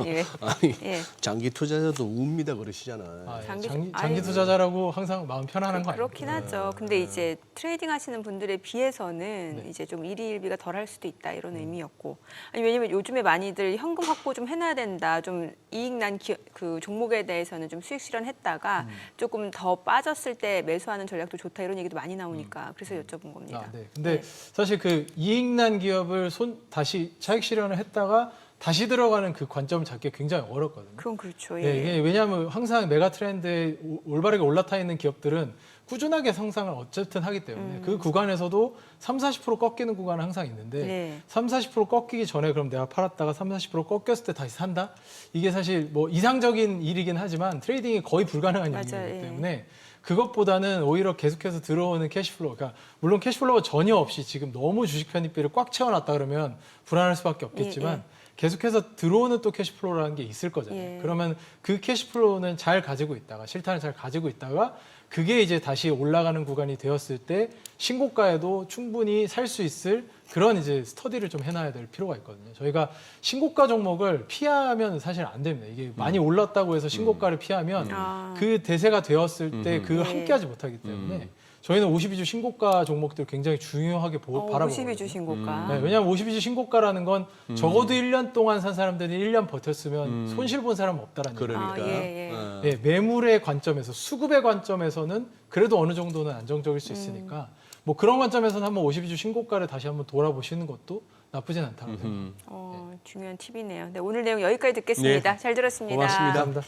예. 아니 예. 장기 투자자도 웁니다 그러시잖아요. 아, 예. 장기- 장기 아니, 투자자라고 항상 마음 편안한 거 아니에요? 그렇긴 하죠. 근데 이제 트레이딩 하시는 분들에 비해서는 이제 좀 일희일비가 덜 할 수도 있다 이런 의미였고. 아니 왜냐면 요즘에 많이들 현금 확보 좀 해놔야 된다. 좀 이익 난 그 종목에 대해서는 좀 수익 실현했다가 조금 더 빠졌을 때 매수하는 전략도 좋다 이런 얘기도 많이 나오니까 그래서 여쭤본 겁니다. 아, 네. 근데 사실 그 이익 난 기업을 다시 차익 실현을 했다가 다시 들어가는 그 관점을 잡기 굉장히 어렵거든요. 그건 그렇죠. 예. 네, 이게 왜냐하면 항상 메가 트렌드에 올바르게 올라타 있는 기업들은 꾸준하게 성장을 어쨌든 하기 때문에 그 구간에서도 30-40% 꺾이는 구간은 항상 있는데 네. 30-40% 꺾이기 전에 그럼 내가 팔았다가 30-40% 꺾였을 때 다시 산다? 이게 사실 뭐 이상적인 일이긴 하지만 트레이딩이 거의 불가능한 맞아요. 일이기 예. 때문에 그것보다는 오히려 계속해서 들어오는 캐시플로우, 그러니까 물론 캐시플로우가 전혀 없이 지금 너무 주식 편입비를 꽉 채워놨다 그러면 불안할 수밖에 없겠지만 예. 계속해서 들어오는 또 캐시플로우라는 게 있을 거잖아요. 예. 그러면 그 캐시플로우는 잘 가지고 있다가 실탄을 잘 가지고 있다가 그게 이제 다시 올라가는 구간이 되었을 때 신고가에도 충분히 살 수 있을 그런 이제 스터디를 좀 해놔야 될 필요가 있거든요. 저희가 신고가 종목을 피하면 사실 안 됩니다. 이게 많이 올랐다고 해서 신고가를 피하면 그 대세가 되었을 때 그 네. 함께하지 못하기 때문에 저희는 52주 신고가 종목들 굉장히 중요하게 바라보거든요. 52주 신고가. 네, 왜냐하면 52주 신고가라는 건 적어도 1년 동안 산 사람들이 1년 버텼으면 손실 본 사람은 없다라는 얘기예요. 그러니까 예, 예. 네, 매물의 관점에서 수급의 관점에서는 그래도 어느 정도는 안정적일 수 있으니까 뭐 그런 관점에서는 한번 52주 신고가를 다시 한번 돌아보시는 것도 나쁘진 않다고 생각합니다. 중요한 팁이네요. 네, 오늘 내용 여기까지 듣겠습니다. 네. 잘 들었습니다. 고맙습니다. 감사합니다.